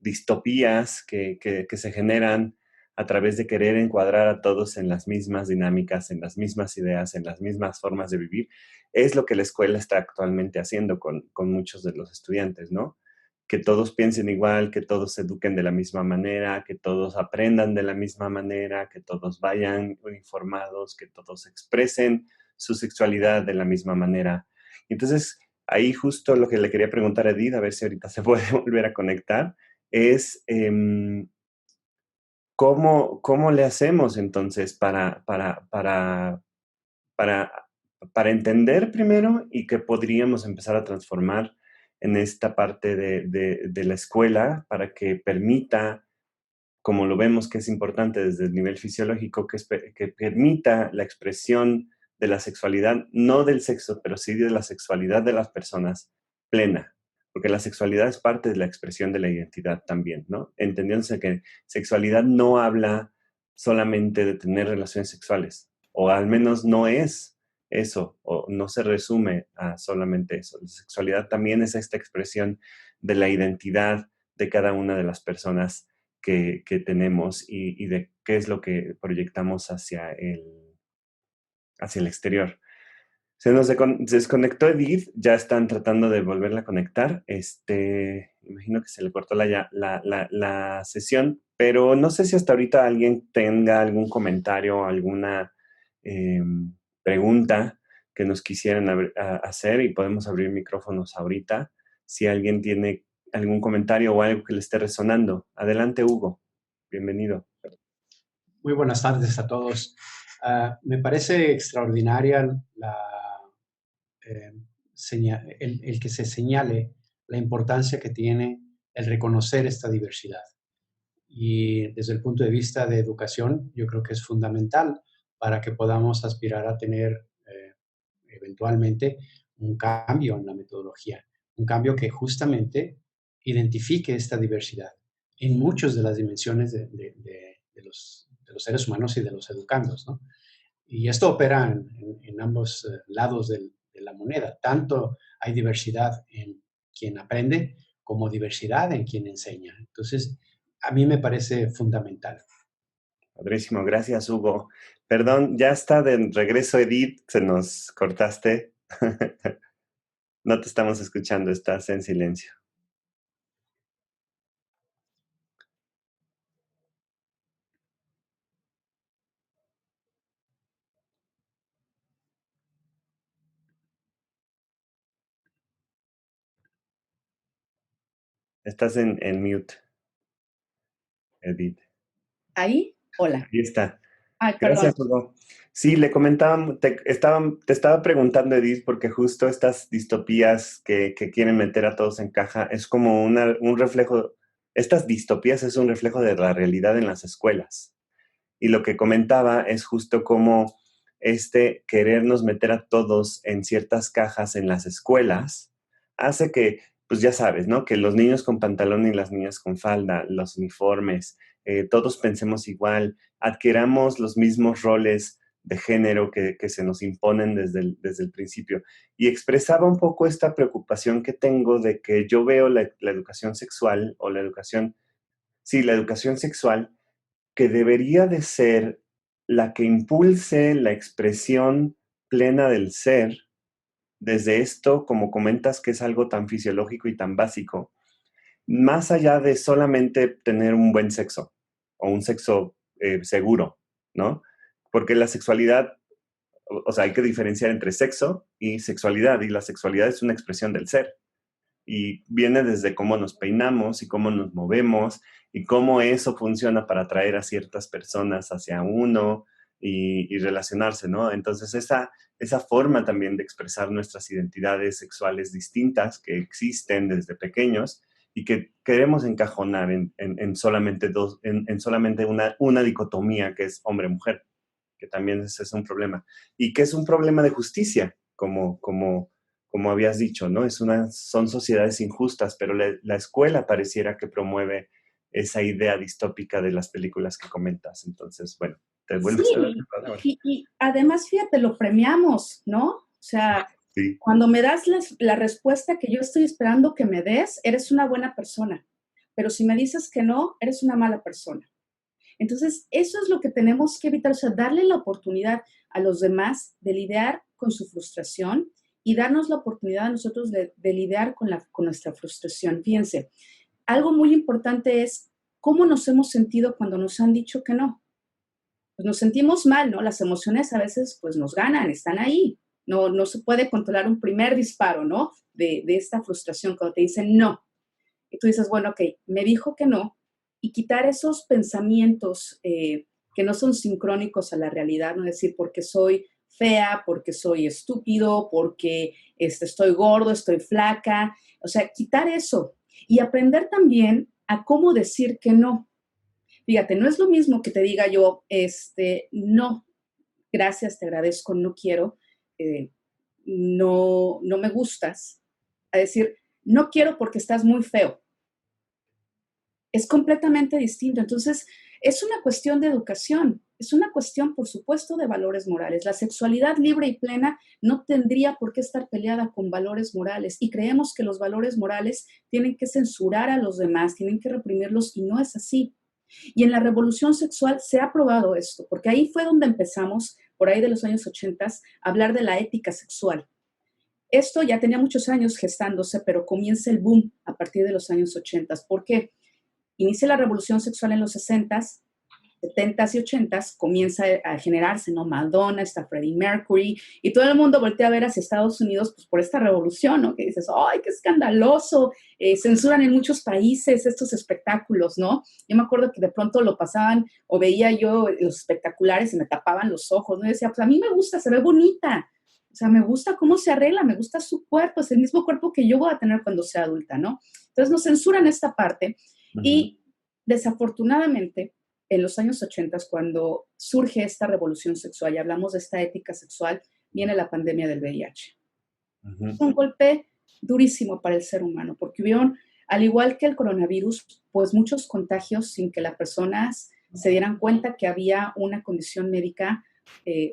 distopías que se generan a través de querer encuadrar a todos en las mismas dinámicas, en las mismas ideas, en las mismas formas de vivir, es lo que la escuela está actualmente haciendo con muchos de los estudiantes, ¿no? Que todos piensen igual, que todos se eduquen de la misma manera, que todos aprendan de la misma manera, que todos vayan uniformados, que todos expresen su sexualidad de la misma manera. Entonces, ahí justo lo que le quería preguntar a Edith, a ver si ahorita se puede volver a conectar, es ¿cómo le hacemos entonces para, para entender primero y que podríamos empezar a transformar en esta parte de la escuela para que permita, como lo vemos que es importante desde el nivel fisiológico, que permita la expresión de la sexualidad, no del sexo, pero sí de la sexualidad de las personas plena, porque la sexualidad es parte de la expresión de la identidad también, ¿no? Entendiéndose que sexualidad no habla solamente de tener relaciones sexuales, o al menos no es eso, o no se resume a solamente eso. La sexualidad también es esta expresión de la identidad de cada una de las personas que tenemos y de qué es lo que proyectamos hacia el exterior. Se desconectó Edith, ya están tratando de volverla a conectar. Imagino que se le cortó la sesión, pero no sé si hasta ahorita alguien tenga algún comentario, alguna eh, pregunta que nos quisieran hacer y podemos abrir micrófonos ahorita. Si alguien tiene algún comentario o algo que le esté resonando. Adelante, Hugo. Bienvenido. Muy buenas tardes a todos. Me parece extraordinaria el que se señale la importancia que tiene el reconocer esta diversidad. Y desde el punto de vista de educación, yo creo que es fundamental para que podamos aspirar a tener eventualmente un cambio en la metodología, un cambio que justamente identifique esta diversidad en muchas de las dimensiones de los seres humanos y de los educandos, ¿no? Y esto opera en ambos lados de la moneda. Tanto hay diversidad en quien aprende como diversidad en quien enseña. Entonces, a mí me parece fundamental. Padrísimo, gracias, Hugo. Perdón, ya está de regreso, Edith, se nos cortaste. No te estamos escuchando, estás en silencio. Estás en mute, Edith. ¿Ahí? Hola. Ahí está. Ay, perdón. Gracias, Hugo. Sí, le comentaba, te estaba preguntando, Edith, porque justo estas distopías que quieren meter a todos en caja es como un reflejo, estas distopías es un reflejo de la realidad en las escuelas. Y lo que comentaba es justo como este querernos meter a todos en ciertas cajas en las escuelas hace que, pues ya sabes, ¿no? Que los niños con pantalón y las niñas con falda, los uniformes, todos pensemos igual, adquiramos los mismos roles de género que se nos imponen desde el principio. Y expresaba un poco esta preocupación que tengo de que yo veo la educación sexual o la educación, sí, la educación sexual que debería de ser la que impulse la expresión plena del ser, desde esto, como comentas, que es algo tan fisiológico y tan básico, más allá de solamente tener un buen sexo o un sexo seguro, ¿no? Porque la sexualidad, o sea, hay que diferenciar entre sexo y sexualidad, y la sexualidad es una expresión del ser y viene desde cómo nos peinamos y cómo nos movemos y cómo eso funciona para atraer a ciertas personas hacia uno y relacionarse, ¿no? Entonces, esa forma también de expresar nuestras identidades sexuales distintas que existen desde pequeños y que queremos encajonar en solamente en solamente una dicotomía que es hombre-mujer, que también ese es un problema. Y que es un problema de justicia, como habías dicho, ¿no? Son sociedades injustas, pero la escuela pareciera que promueve esa idea distópica de las películas que comentas. Entonces, bueno, te vuelvo a dar la Sí, palabra. y además, fíjate, lo premiamos, ¿no? O sea, Sí, cuando me das la respuesta que yo estoy esperando que me des, eres una buena persona. Pero si me dices que no, eres una mala persona. Entonces, eso es lo que tenemos que evitar, o sea, darle la oportunidad a los demás de lidiar con su frustración y darnos la oportunidad a nosotros de lidiar con nuestra frustración. Fíjense, algo muy importante es cómo nos hemos sentido cuando nos han dicho que no. Pues nos sentimos mal, ¿no? Las emociones a veces pues nos ganan, están ahí. No se puede controlar un primer disparo, ¿no? De esta frustración cuando te dicen no. Y tú dices, bueno, ok, me dijo que no, y quitar esos pensamientos que no son sincrónicos a la realidad, no decir porque soy fea, porque soy estúpido, porque estoy gordo, estoy flaca, o sea, quitar eso y aprender también a cómo decir que no. Fíjate, no es lo mismo que te diga yo, no, gracias, te agradezco, no quiero, eh, no me gustas, a decir, no quiero porque estás muy feo. Es completamente distinto. Entonces, es una cuestión de educación, es una cuestión, por supuesto, de valores morales. La sexualidad libre y plena no tendría por qué estar peleada con valores morales y creemos que los valores morales tienen que censurar a los demás, tienen que reprimirlos y no es así. Y en la revolución sexual se ha probado esto, porque ahí fue donde empezamos, por ahí de los años 80, a hablar de la ética sexual. Esto ya tenía muchos años gestándose, pero comienza el boom a partir de los años 80. ¿Por qué? Inicia la revolución sexual en los 60s, 70s y 80s, comienza a generarse, ¿no? Madonna, está Freddie Mercury, y todo el mundo voltea a ver hacia Estados Unidos pues, por esta revolución, ¿no? Que dices, ¡ay, qué escandaloso! Censuran en muchos países estos espectáculos, ¿no? Yo me acuerdo que de pronto lo pasaban o veía yo los espectaculares y me tapaban los ojos, ¿no? Y decía, pues a mí me gusta, se ve bonita, o sea, me gusta cómo se arregla, me gusta su cuerpo, es el mismo cuerpo que yo voy a tener cuando sea adulta, ¿no? Entonces nos censuran esta parte uh-huh. y desafortunadamente en los años 80, cuando surge esta revolución sexual y hablamos de esta ética sexual, viene la pandemia del VIH. Uh-huh. Un golpe durísimo para el ser humano, porque hubieron, al igual que el coronavirus, pues muchos contagios sin que las personas se dieran cuenta que había una condición médica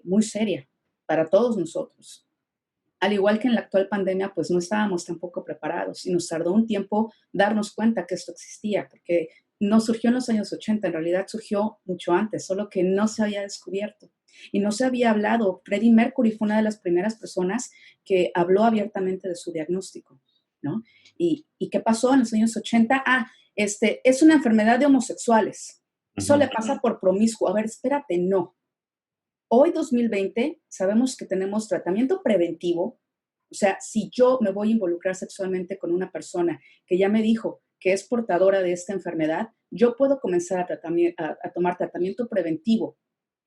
muy seria para todos nosotros. Al igual que en la actual pandemia, pues no estábamos tampoco preparados y nos tardó un tiempo darnos cuenta que esto existía, porque no surgió en los años 80, en realidad surgió mucho antes, solo que no se había descubierto y no se había hablado. Freddie Mercury fue una de las primeras personas que habló abiertamente de su diagnóstico, ¿no? ¿Y qué pasó en los años 80? Es una enfermedad de homosexuales. Eso le pasa por promiscuo. A ver, espérate, no. Hoy, 2020, sabemos que tenemos tratamiento preventivo. O sea, si yo me voy a involucrar sexualmente con una persona que ya me dijo que es portadora de esta enfermedad, yo puedo comenzar a tomar tratamiento preventivo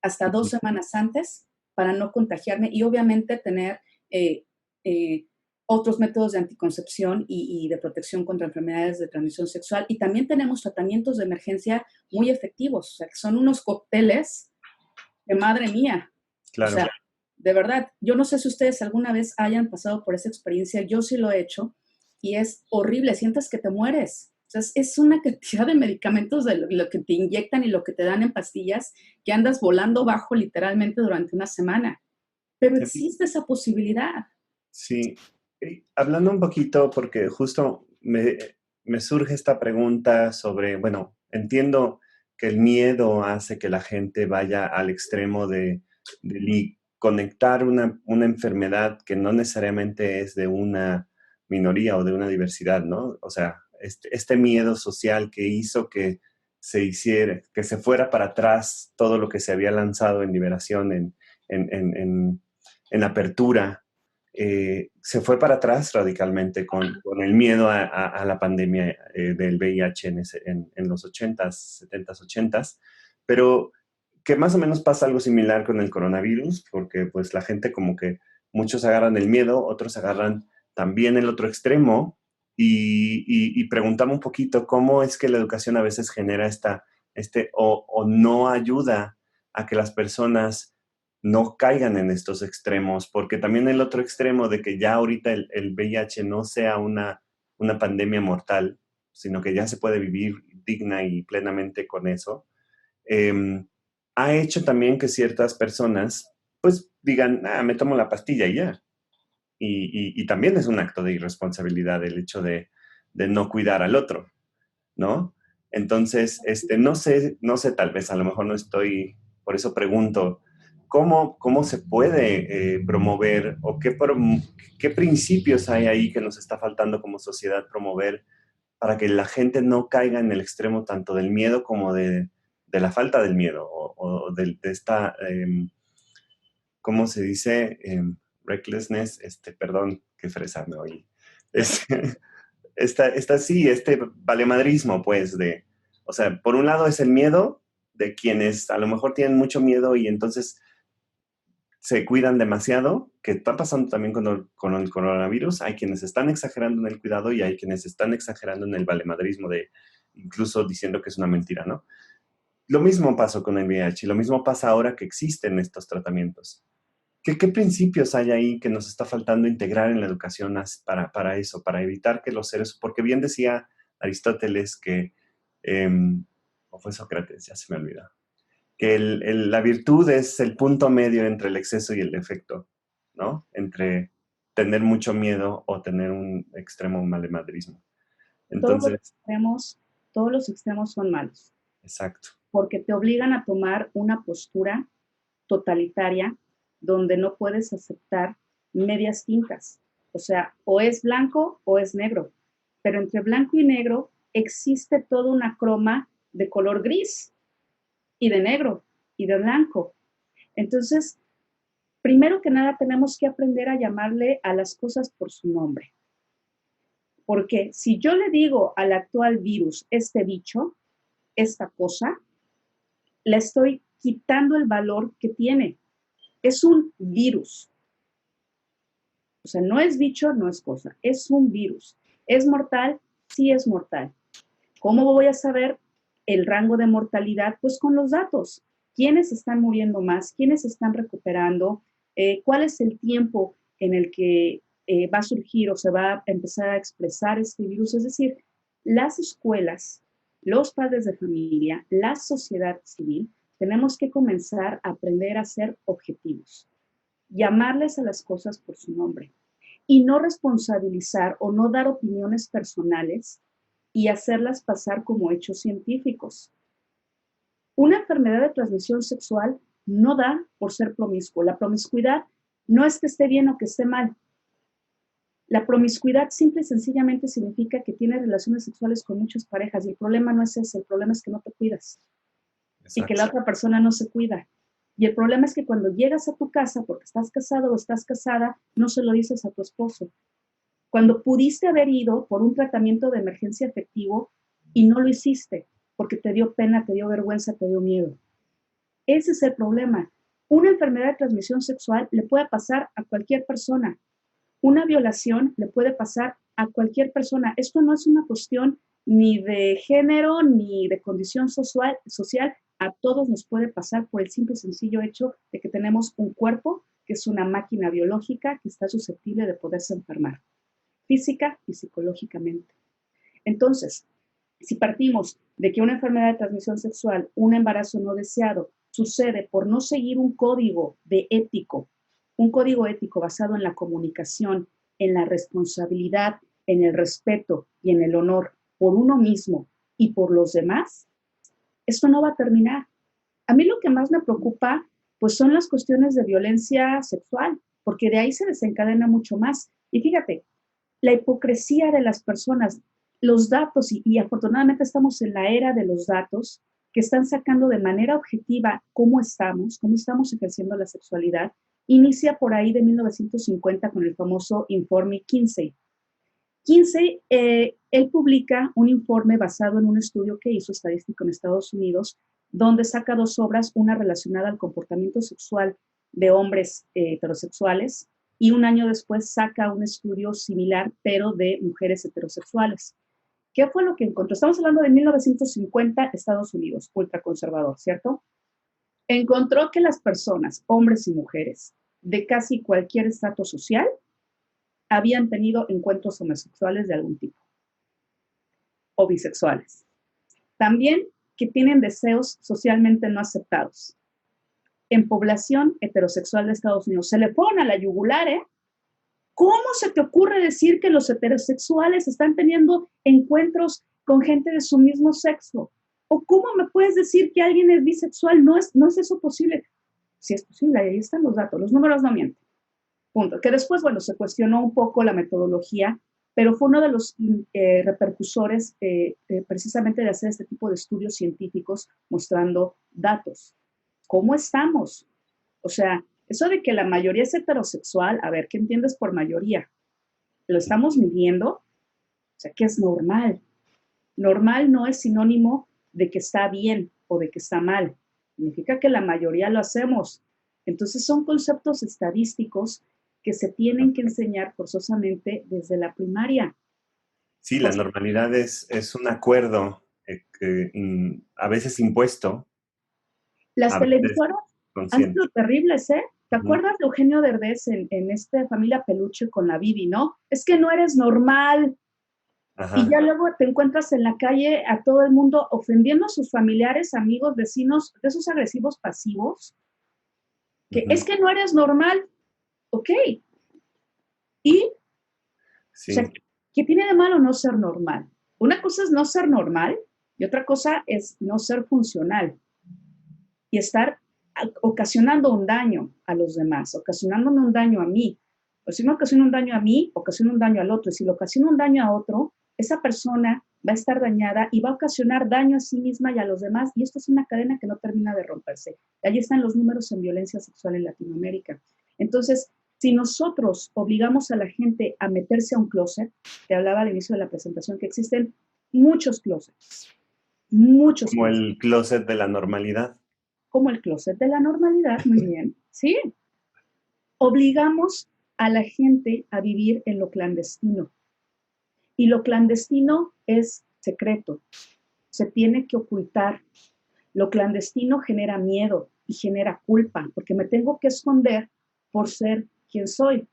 hasta 2 semanas antes para no contagiarme y obviamente tener otros métodos de anticoncepción y de protección contra enfermedades de transmisión sexual. Y también tenemos tratamientos de emergencia muy efectivos, o sea, que son unos cócteles de madre mía. Claro. O sea, de verdad, yo no sé si ustedes alguna vez hayan pasado por esa experiencia, yo sí lo he hecho, y es horrible, sientes que te mueres. O sea, es una cantidad de medicamentos de lo que te inyectan y lo que te dan en pastillas, que andas volando bajo literalmente durante una semana. Pero existe esa posibilidad. Sí. Hablando un poquito, porque justo me surge esta pregunta sobre, bueno, entiendo que el miedo hace que la gente vaya al extremo de conectar una enfermedad que no necesariamente es de una minoría o de una diversidad, ¿no? O sea, este miedo social que hizo que que se fuera para atrás todo lo que se había lanzado en liberación, en apertura, se fue para atrás radicalmente con el miedo a la pandemia del VIH en los 80s, 70s, 80s, pero que más o menos pasa algo similar con el coronavirus, porque pues la gente como que muchos agarran el miedo, otros agarran también el otro extremo y preguntamos un poquito cómo es que la educación a veces genera o no ayuda a que las personas no caigan en estos extremos, porque también el otro extremo de que ya ahorita el VIH no sea una pandemia mortal, sino que ya se puede vivir digna y plenamente con eso, ha hecho también que ciertas personas pues digan, me tomo la pastilla y ya. Y también es un acto de irresponsabilidad el hecho de no cuidar al otro, ¿no? Entonces, no sé, tal vez a lo mejor no estoy, por eso pregunto, ¿cómo se puede promover o qué principios hay ahí que nos está faltando como sociedad promover para que la gente no caiga en el extremo tanto del miedo como de la falta del miedo o de esta, ¿cómo se dice? Recklessness, perdón, qué fresa me oí. Este valemadrismo, pues, o sea, por un lado es el miedo de quienes a lo mejor tienen mucho miedo y entonces se cuidan demasiado, que está pasando también con el coronavirus. Hay quienes están exagerando en el cuidado y hay quienes están exagerando en el valemadrismo, incluso diciendo que es una mentira, ¿no? Lo mismo pasó con el VIH, lo mismo pasa ahora que existen estos tratamientos. ¿Qué principios hay ahí que nos está faltando integrar en la educación para eso, para evitar que los seres, porque bien decía Aristóteles o fue Sócrates, ya se me olvidó, que la virtud es el punto medio entre el exceso y el defecto, ¿no? Entre tener mucho miedo o tener un extremo malemadrismo. Entonces, Todos los extremos son malos. Exacto. Porque te obligan a tomar una postura totalitaria donde no puedes aceptar medias tintas. O sea, o es blanco o es negro. Pero entre blanco y negro existe toda una croma de color gris y de negro y de blanco. Entonces, primero que nada tenemos que aprender a llamarle a las cosas por su nombre. Porque si yo le digo al actual virus, este bicho, esta cosa, le estoy quitando el valor que tiene. Es un virus. O sea, no es bicho, no es cosa, es un virus. ¿Es mortal? Sí es mortal. ¿Cómo voy a saber el rango de mortalidad? Pues con los datos. ¿Quiénes están muriendo más? ¿Quiénes están recuperando? ¿Cuál es el tiempo en el que va a surgir o se va a empezar a expresar este virus? Es decir, las escuelas, los padres de familia, la sociedad civil, tenemos que comenzar a aprender a ser objetivos, llamarles a las cosas por su nombre y no responsabilizar o no dar opiniones personales y hacerlas pasar como hechos científicos. Una enfermedad de transmisión sexual no da por ser promiscuo. La promiscuidad no es que esté bien o que esté mal. La promiscuidad simple y sencillamente significa que tienes relaciones sexuales con muchas parejas y el problema no es ese, el problema es que no te cuidas. Exacto. Y que la otra persona no se cuida. Y el problema es que cuando llegas a tu casa, porque estás casado o estás casada, no se lo dices a tu esposo. cuando pudiste haber ido por un tratamiento de emergencia efectivo y no lo hiciste porque te dio pena, te dio vergüenza, te dio miedo. Ese es el problema. Una enfermedad de transmisión sexual le puede pasar a cualquier persona. Una violación le puede pasar a cualquier persona. Esto no es una cuestión ni de género ni de condición social. A todos nos puede pasar por el simple y sencillo hecho de que tenemos un cuerpo que es una máquina biológica que está susceptible de poderse enfermar, física y psicológicamente. Entonces, si partimos de que una enfermedad de transmisión sexual, un embarazo no deseado, sucede por no seguir un código ético basado en la comunicación, en la responsabilidad, en el respeto y en el honor por uno mismo y por los demás, esto no va a terminar. A mí lo que más me preocupa, pues son las cuestiones de violencia sexual, porque de ahí se desencadena mucho más. Y fíjate, la hipocresía de las personas, los datos, y afortunadamente estamos en la era de los datos, que están sacando de manera objetiva cómo estamos ejerciendo la sexualidad, inicia por ahí de 1950 con el famoso informe Kinsey. Kinsey, él publica un informe basado en un estudio que hizo estadístico en Estados Unidos, donde saca dos obras, una relacionada al comportamiento sexual de hombres heterosexuales, y un año después saca un estudio similar, pero de mujeres heterosexuales. ¿Qué fue lo que encontró? Estamos hablando de 1950, Estados Unidos, ultraconservador, ¿cierto? Encontró que las personas, hombres y mujeres, de casi cualquier estrato social, habían tenido encuentros homosexuales de algún tipo, o bisexuales. También que tienen deseos socialmente no aceptados. En población heterosexual de Estados Unidos, se le ponen a la yugular, ¿eh? ¿Cómo se te ocurre decir que los heterosexuales están teniendo encuentros con gente de su mismo sexo? ¿O cómo me puedes decir que alguien es bisexual? No es eso posible. Sí es posible, ahí están los datos, los números no mienten. Punto. Que después, bueno, se cuestionó un poco la metodología, pero fue uno de los repercusores precisamente de hacer este tipo de estudios científicos mostrando datos. ¿Cómo estamos? O sea, eso de que la mayoría es heterosexual, a ver, ¿qué entiendes por mayoría? ¿Lo estamos midiendo? O sea, ¿qué es normal? Normal no es sinónimo de que está bien o de que está mal. Significa que la mayoría lo hacemos. Entonces son conceptos estadísticos que se tienen que enseñar forzosamente desde la primaria. Sí, la normalidad es un acuerdo a veces impuesto, Las a veces televisoras han consciente. sido terribles, ¿eh? ¿Te acuerdas de Eugenio Derbez en esta Familia Peluche con la Bibi, no? Es que no eres normal. Ajá. Y ya luego te encuentras en la calle a todo el mundo ofendiendo a sus familiares, amigos, vecinos, de esos agresivos pasivos, que es que no eres normal, ok. Y, Sí. o sea, ¿qué tiene de malo no ser normal? Una cosa es no ser normal y otra cosa es no ser funcional y estar ocasionando un daño a los demás, ocasionándome un daño a mí. O si no ocasiona un daño a mí, ocasiona un daño al otro. Y si le ocasiona un daño a otro, esa persona va a estar dañada y va a ocasionar daño a sí misma y a los demás. Y esto es una cadena que no termina de romperse. Y ahí están los números en violencia sexual en Latinoamérica. Entonces, si nosotros obligamos a la gente a meterse a un closet, te hablaba al inicio de la presentación que existen muchos closets, muchos Como closets. el closet de la normalidad. Como el closet de la normalidad, muy bien, ¿sí? Obligamos a la gente a vivir en lo clandestino. Y lo clandestino es secreto, se tiene que ocultar. Lo clandestino genera miedo y genera culpa, porque me tengo que esconder por ser quien soy.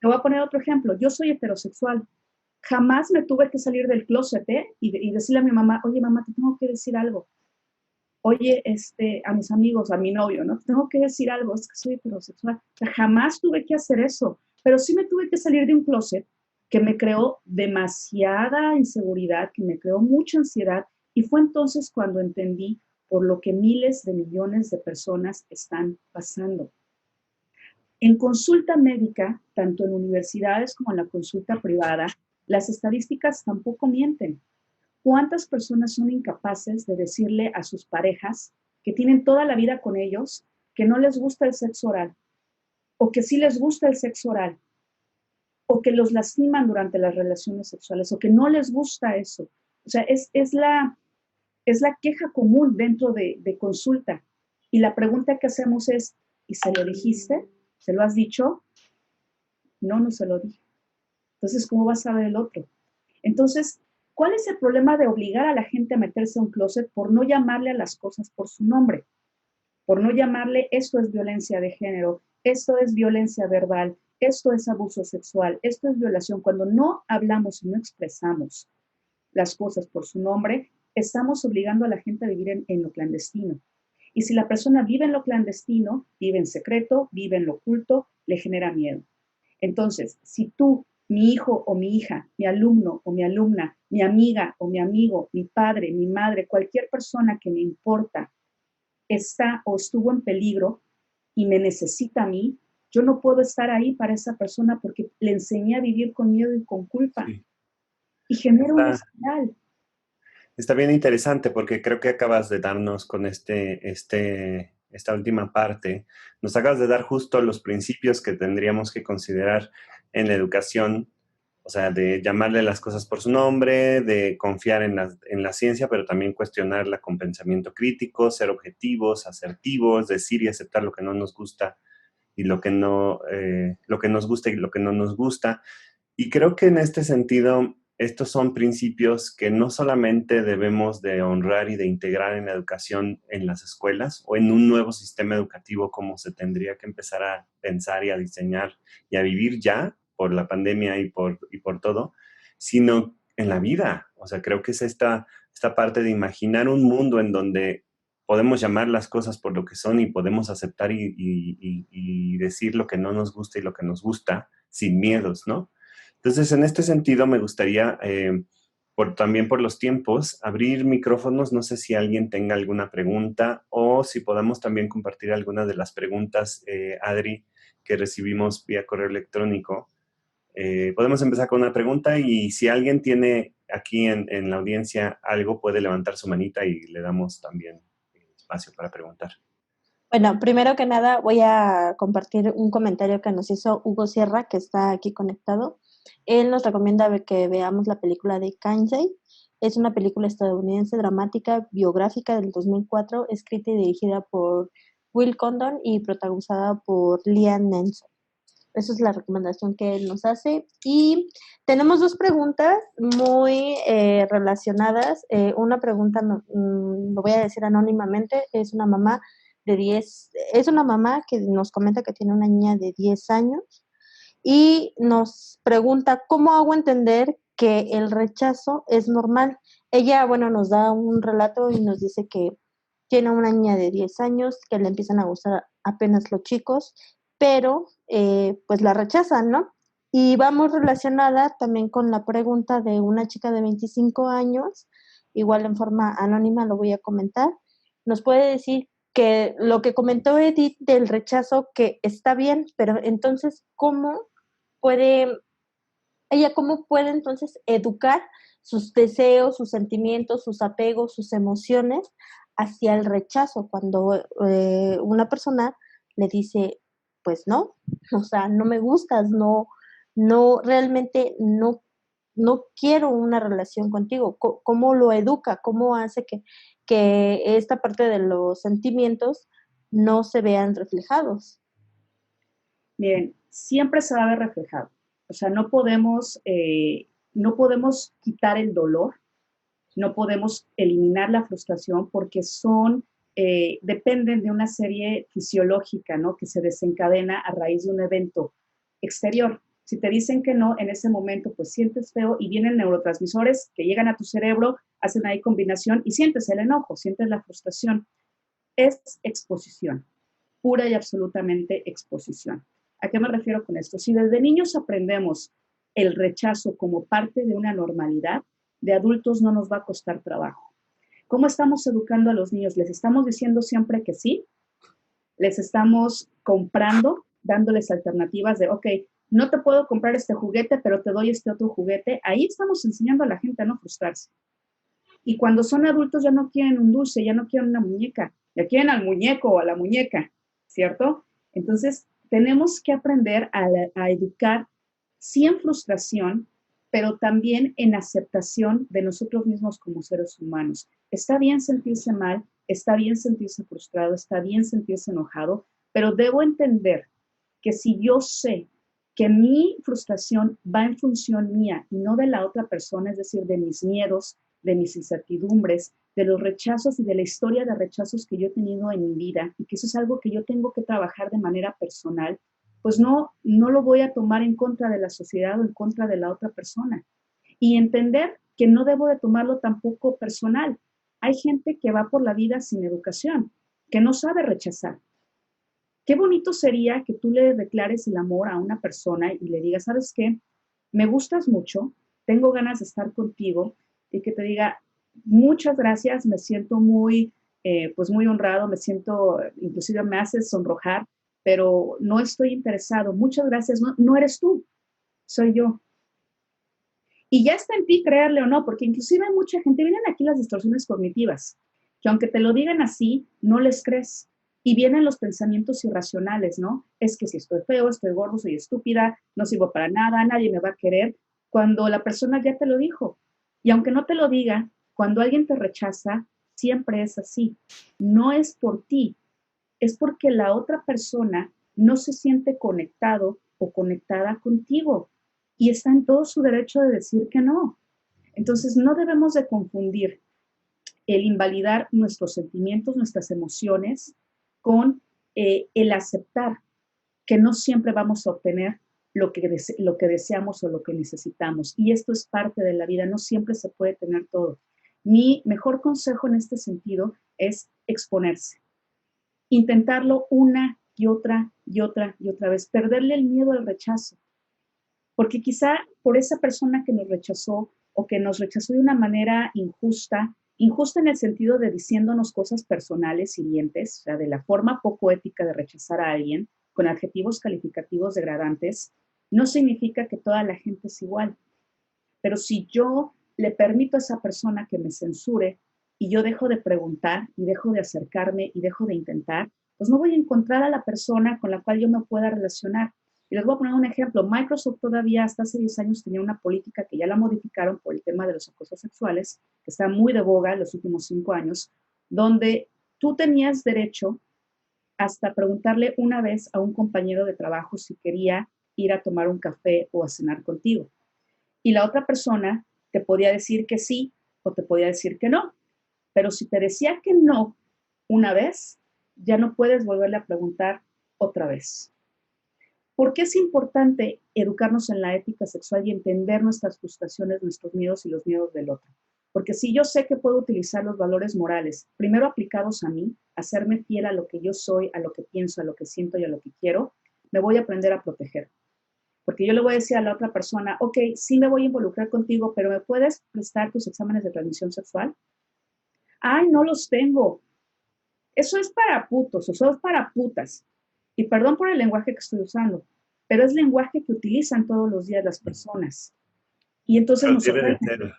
Te voy a poner otro ejemplo. Yo soy heterosexual. Jamás me tuve que salir del closet y decirle a mi mamá, oye, mamá, te tengo que decir algo. Oye, a mis amigos, a mi novio, ¿no? Tengo que decir algo, es que soy heterosexual. O sea, jamás tuve que hacer eso, pero sí me tuve que salir de un closet que me creó demasiada inseguridad, que me creó mucha ansiedad, y fue entonces cuando entendí por lo que miles de millones de personas están pasando. En consulta médica, tanto en universidades como en la consulta privada, las estadísticas tampoco mienten. ¿Cuántas personas son incapaces de decirle a sus parejas que tienen toda la vida con ellos que no les gusta el sexo oral o que sí les gusta el sexo oral? o que los lastiman durante las relaciones sexuales, o que no les gusta eso. O sea, es la queja común dentro de consulta. Y la pregunta que hacemos es, ¿y se lo dijiste? ¿Se lo has dicho? No, no se lo dije. Entonces, ¿cómo vas a ver el otro? Entonces, ¿cuál es el problema de obligar a la gente a meterse a un closet por no llamarle a las cosas por su nombre? Por no llamarle, esto es violencia de género, esto es violencia verbal, esto es abuso sexual, esto es violación. Cuando no hablamos y no expresamos las cosas por su nombre, estamos obligando a la gente a vivir en lo clandestino. Y si la persona vive en lo clandestino, vive en secreto, vive en lo oculto, le genera miedo. Entonces, si tú, mi hijo o mi hija, mi alumno o mi alumna, mi amiga o mi amigo, mi padre, mi madre, cualquier persona que me importa, está o estuvo en peligro y me necesita a mí, yo no puedo estar ahí para esa persona porque le enseñé a vivir con miedo y con culpa. Sí. Y genera una espiral. Está bien interesante porque creo que acabas de darnos con esta última parte, nos acabas de dar justo los principios que tendríamos que considerar en la educación, o sea, de llamarle las cosas por su nombre, de confiar en la ciencia, pero también cuestionarla con pensamiento crítico, ser objetivos, asertivos, decir y aceptar lo que no nos gusta y lo que nos gusta y lo que no nos gusta. Y creo que en este sentido, estos son principios que no solamente debemos de honrar y de integrar en la educación en las escuelas o en un nuevo sistema educativo como se tendría que empezar a pensar y a diseñar y a vivir ya por la pandemia y por todo, sino en la vida. O sea, creo que es esta parte de imaginar un mundo en donde podemos llamar las cosas por lo que son y podemos aceptar y decir lo que no nos gusta y lo que nos gusta sin miedos, ¿no? Entonces, en este sentido, me gustaría, también por los tiempos, abrir micrófonos. No sé si alguien tenga alguna pregunta o si podamos también compartir algunas de las preguntas, Adri, que recibimos vía correo electrónico. Podemos empezar con una pregunta y si alguien tiene aquí en la audiencia algo, puede levantar su manita y le damos también espacio para preguntar. Bueno, primero que nada voy a compartir un comentario que nos hizo Hugo Sierra, que está aquí conectado. Él nos recomienda que veamos la película de Kinsey. Es una película estadounidense dramática biográfica del 2004, escrita y dirigida por Will Condon y protagonizada por Liam Neeson. Esa es la recomendación que él nos hace. Y tenemos dos preguntas muy relacionadas. Una pregunta, lo voy a decir anónimamente, es una mamá es una mamá que nos comenta que tiene una niña de 10 años y nos pregunta cómo hago entender que el rechazo es normal. Ella, bueno, nos da un relato y nos dice que tiene una niña de 10 años, que le empiezan a gustar apenas los chicos, pero pues la rechazan, ¿no? Y vamos relacionada también con la pregunta de una chica de 25 años, igual en forma anónima lo voy a comentar. Nos puede decir que lo que comentó Edith del rechazo, que está bien, pero entonces, ¿cómo puede entonces educar sus deseos, sus sentimientos, sus apegos, sus emociones hacia el rechazo cuando una persona le dice, pues no, o sea, no me gustas, realmente no quiero una relación contigo? ¿Cómo lo educa? ¿Cómo hace que esta parte de los sentimientos no se vean reflejados? Miren, siempre se va a ver reflejado. O sea, no podemos quitar el dolor, no podemos eliminar la frustración porque dependen de una serie fisiológica, ¿no? Que se desencadena a raíz de un evento exterior. Si te dicen que no, en ese momento pues sientes feo y vienen neurotransmisores que llegan a tu cerebro, hacen ahí combinación y sientes el enojo, sientes la frustración. Es exposición, pura y absolutamente exposición. ¿A qué me refiero con esto? Si desde niños aprendemos el rechazo como parte de una normalidad, de adultos no nos va a costar trabajo. ¿Cómo estamos educando a los niños? ¿Les estamos diciendo siempre que sí? ¿Les estamos comprando, dándoles alternativas de, ok, no te puedo comprar este juguete, pero te doy este otro juguete? Ahí estamos enseñando a la gente a no frustrarse. Y cuando son adultos ya no quieren un dulce, ya no quieren una muñeca, ya quieren al muñeco o a la muñeca, ¿cierto? Entonces, tenemos que aprender a educar sí en frustración, pero también en aceptación de nosotros mismos como seres humanos. Está bien sentirse mal, está bien sentirse frustrado, está bien sentirse enojado, pero debo entender que si yo sé que mi frustración va en función mía y no de la otra persona, es decir, de mis miedos, de mis incertidumbres, de los rechazos y de la historia de rechazos que yo he tenido en mi vida, y que eso es algo que yo tengo que trabajar de manera personal, pues no lo voy a tomar en contra de la sociedad o en contra de la otra persona. Y entender que no debo de tomarlo tampoco personal. Hay gente que va por la vida sin educación, que no sabe rechazar. Qué bonito sería que tú le declares el amor a una persona y le digas, ¿sabes qué? Me gustas mucho, tengo ganas de estar contigo, y que te diga, muchas gracias, me siento pues muy honrado, me siento, inclusive me haces sonrojar, pero no estoy interesado. Muchas gracias, no eres tú, soy yo. Y ya está en ti creerle o no, porque inclusive hay mucha gente, vienen aquí las distorsiones cognitivas, que aunque te lo digan así, no les crees. Y vienen los pensamientos irracionales, ¿no? Es que si estoy feo, estoy gordo, soy estúpida, no sirvo para nada, nadie me va a querer, cuando la persona ya te lo dijo. Y aunque no te lo diga, cuando alguien te rechaza, siempre es así. No es por ti, es porque la otra persona no se siente conectado o conectada contigo y está en todo su derecho de decir que no. Entonces, no debemos de confundir el invalidar nuestros sentimientos, nuestras emociones, con el aceptar que no siempre vamos a obtener lo que deseamos o lo que necesitamos. Y esto es parte de la vida, no siempre se puede tener todo. Mi mejor consejo en este sentido es exponerse, intentarlo una y otra y otra y otra vez, perderle el miedo al rechazo, porque quizá por esa persona que nos rechazó o que nos rechazó de una manera injusta, injusta en el sentido de diciéndonos cosas personales hirientes, o sea, de la forma poco ética de rechazar a alguien con adjetivos calificativos degradantes, no significa que toda la gente es igual. Pero si yo le permito a esa persona que me censure y yo dejo de preguntar y dejo de acercarme y dejo de intentar, pues no voy a encontrar a la persona con la cual yo me pueda relacionar. Y les voy a poner un ejemplo. Microsoft todavía hasta hace 10 años tenía una política que ya la modificaron por el tema de los acosos sexuales, que está muy de boga en los últimos 5 años, donde tú tenías derecho hasta preguntarle una vez a un compañero de trabajo si quería ir a tomar un café o a cenar contigo. Y la otra persona te podía decir que sí o te podía decir que no. Pero si te decía que no una vez, ya no puedes volverle a preguntar otra vez. ¿Por qué es importante educarnos en la ética sexual y entender nuestras frustraciones, nuestros miedos y los miedos del otro? Porque si yo sé que puedo utilizar los valores morales, primero aplicados a mí, hacerme fiel a lo que yo soy, a lo que pienso, a lo que siento y a lo que quiero, me voy a aprender a proteger. Porque yo le voy a decir a la otra persona, ok, sí me voy a involucrar contigo, pero ¿me puedes prestar tus exámenes de transmisión sexual? Ay, no los tengo. Eso es para putos, eso es para putas. Y perdón por el lenguaje que estoy usando, pero es lenguaje que utilizan todos los días las personas. Y entonces Pero nos ofenden.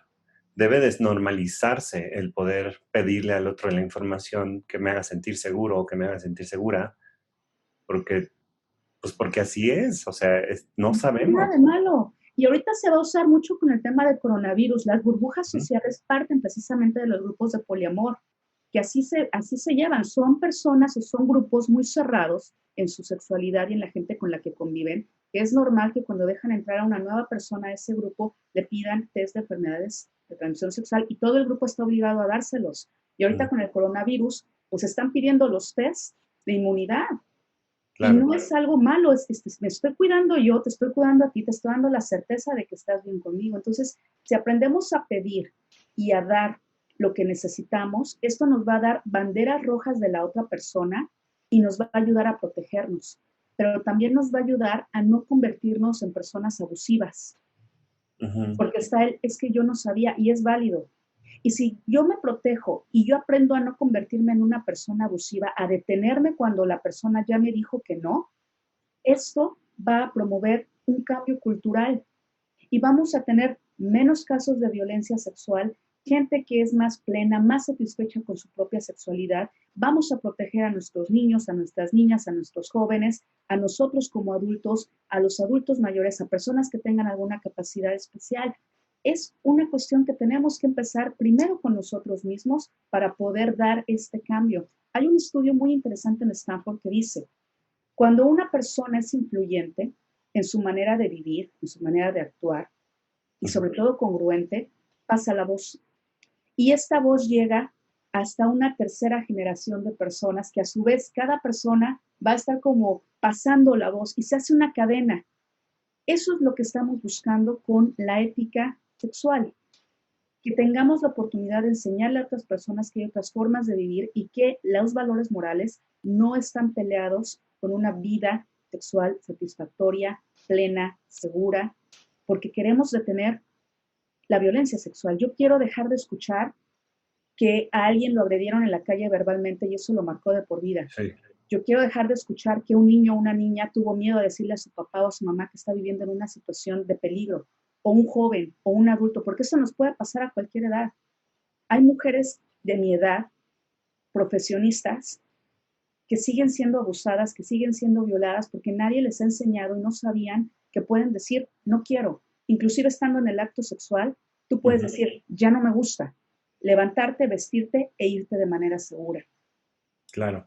debe desnormalizarse el poder pedirle al otro la información que me haga sentir seguro o que me haga sentir segura, porque, pues porque así es, o sea, no No hay nada de sabemos. malo. Y ahorita se va a usar mucho con el tema del coronavirus. Las burbujas ¿Mm? sociales parten precisamente de los grupos de poliamor, que así se llevan. Son personas o son grupos muy cerrados en su sexualidad y en la gente con la que conviven, que es normal que cuando dejan entrar a una nueva persona a ese grupo le pidan test de enfermedades de transmisión sexual y todo el grupo está obligado a dárselos. Y ahorita con el coronavirus, pues están pidiendo los test de inmunidad. Y Claro. no es algo malo, me estoy cuidando yo, te estoy cuidando a ti, te estoy dando la certeza de que estás bien conmigo. Entonces, si aprendemos a pedir y a dar lo que necesitamos, esto nos va a dar banderas rojas de la otra persona y nos va a ayudar a protegernos, pero también nos va a ayudar a no convertirnos en personas abusivas, Ujú. porque es que yo no sabía y es válido. Y si yo me protejo y yo aprendo a no convertirme en una persona abusiva, a detenerme cuando la persona ya me dijo que no, esto va a promover un cambio cultural y vamos a tener menos casos de violencia sexual gente que es más plena, más satisfecha con su propia sexualidad. Vamos a proteger a nuestros niños, a nuestras niñas, a nuestros jóvenes, a nosotros como adultos, a los adultos mayores, a personas que tengan alguna capacidad especial. Es una cuestión que tenemos que empezar primero con nosotros mismos para poder dar este cambio. Hay un estudio muy interesante en Stanford que dice, cuando una persona es influyente en su manera de vivir, en su manera de actuar, y sobre todo congruente, pasa la voz. Y esta voz llega hasta una tercera generación de personas que a su vez cada persona va a estar como pasando la voz y se hace una cadena. Eso es lo que estamos buscando con la ética sexual, que tengamos la oportunidad de enseñarle a otras personas que hay otras formas de vivir y que los valores morales no están peleados con una vida sexual satisfactoria, plena, segura, porque queremos detener la violencia sexual. Yo quiero dejar de escuchar que a alguien lo agredieron en la calle verbalmente y eso lo marcó de por vida. Sí. Yo quiero dejar de escuchar que un niño o una niña tuvo miedo a decirle a su papá o a su mamá que está viviendo en una situación de peligro, o un joven o un adulto, porque eso nos puede pasar a cualquier edad. Hay mujeres de mi edad, profesionistas, que siguen siendo abusadas, que siguen siendo violadas porque nadie les ha enseñado y no sabían que pueden decir, no quiero. Inclusive estando en el acto sexual, tú puedes decir, ya no me gusta. Levantarte, vestirte e irte de manera segura. Claro.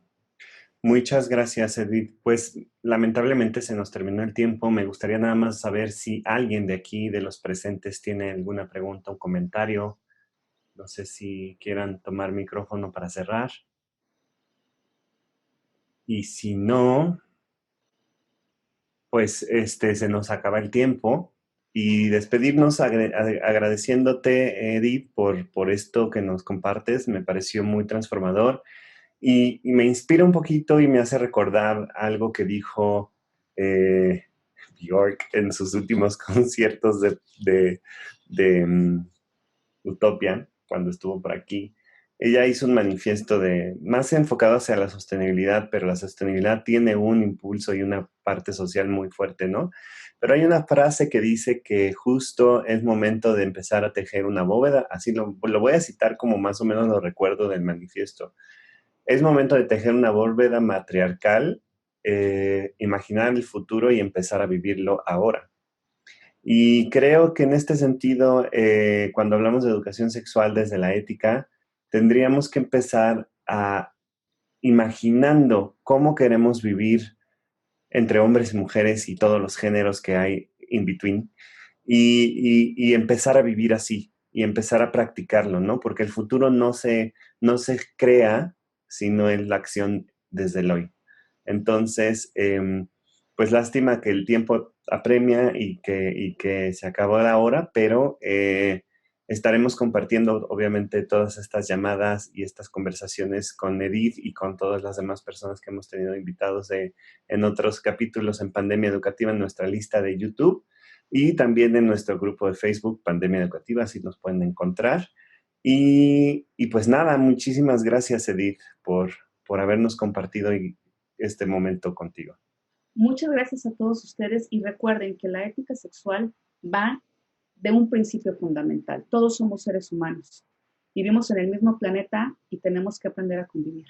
Muchas gracias, Edith. Pues lamentablemente se nos terminó el tiempo. Me gustaría nada más saber si alguien de aquí, de los presentes, tiene alguna pregunta o comentario. No sé si quieran tomar micrófono para cerrar. Y si no, pues se nos acaba el tiempo. Y despedirnos agradeciéndote, Edith, por esto que nos compartes. Me pareció muy transformador. Y me inspira un poquito y me hace recordar algo que dijo Björk en sus últimos conciertos de Utopia, cuando estuvo por aquí. Ella hizo un manifiesto más enfocado hacia la sostenibilidad, pero la sostenibilidad tiene un impulso y una parte social muy fuerte, ¿no? Pero hay una frase que dice que justo es momento de empezar a tejer una bóveda, así lo voy a citar como más o menos lo recuerdo del manifiesto. Es momento de tejer una bóveda matriarcal, imaginar el futuro y empezar a vivirlo ahora. Y creo que en este sentido, cuando hablamos de educación sexual desde la ética, tendríamos que empezar a imaginando cómo queremos vivir entre hombres y mujeres y todos los géneros que hay in between y empezar a vivir así y empezar a practicarlo, ¿no? Porque el futuro no se crea, sino en la acción desde el hoy. Entonces, pues lástima que el tiempo apremia y que se acabó la hora, pero estaremos compartiendo obviamente todas estas llamadas y estas conversaciones con Edith y con todas las demás personas que hemos tenido invitados en otros capítulos en Pandemia Educativa en nuestra lista de YouTube y también en nuestro grupo de Facebook Pandemia Educativa, así nos pueden encontrar. Y pues nada, muchísimas gracias Edith por habernos compartido este momento contigo. Muchas gracias a todos ustedes y recuerden que la ética sexual va de un principio fundamental. Todos somos seres humanos. Vivimos en el mismo planeta y tenemos que aprender a convivir.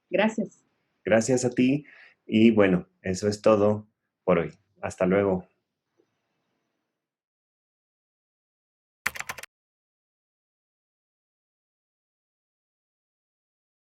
Gracias. Gracias a ti y bueno, eso es todo por hoy. Hasta luego.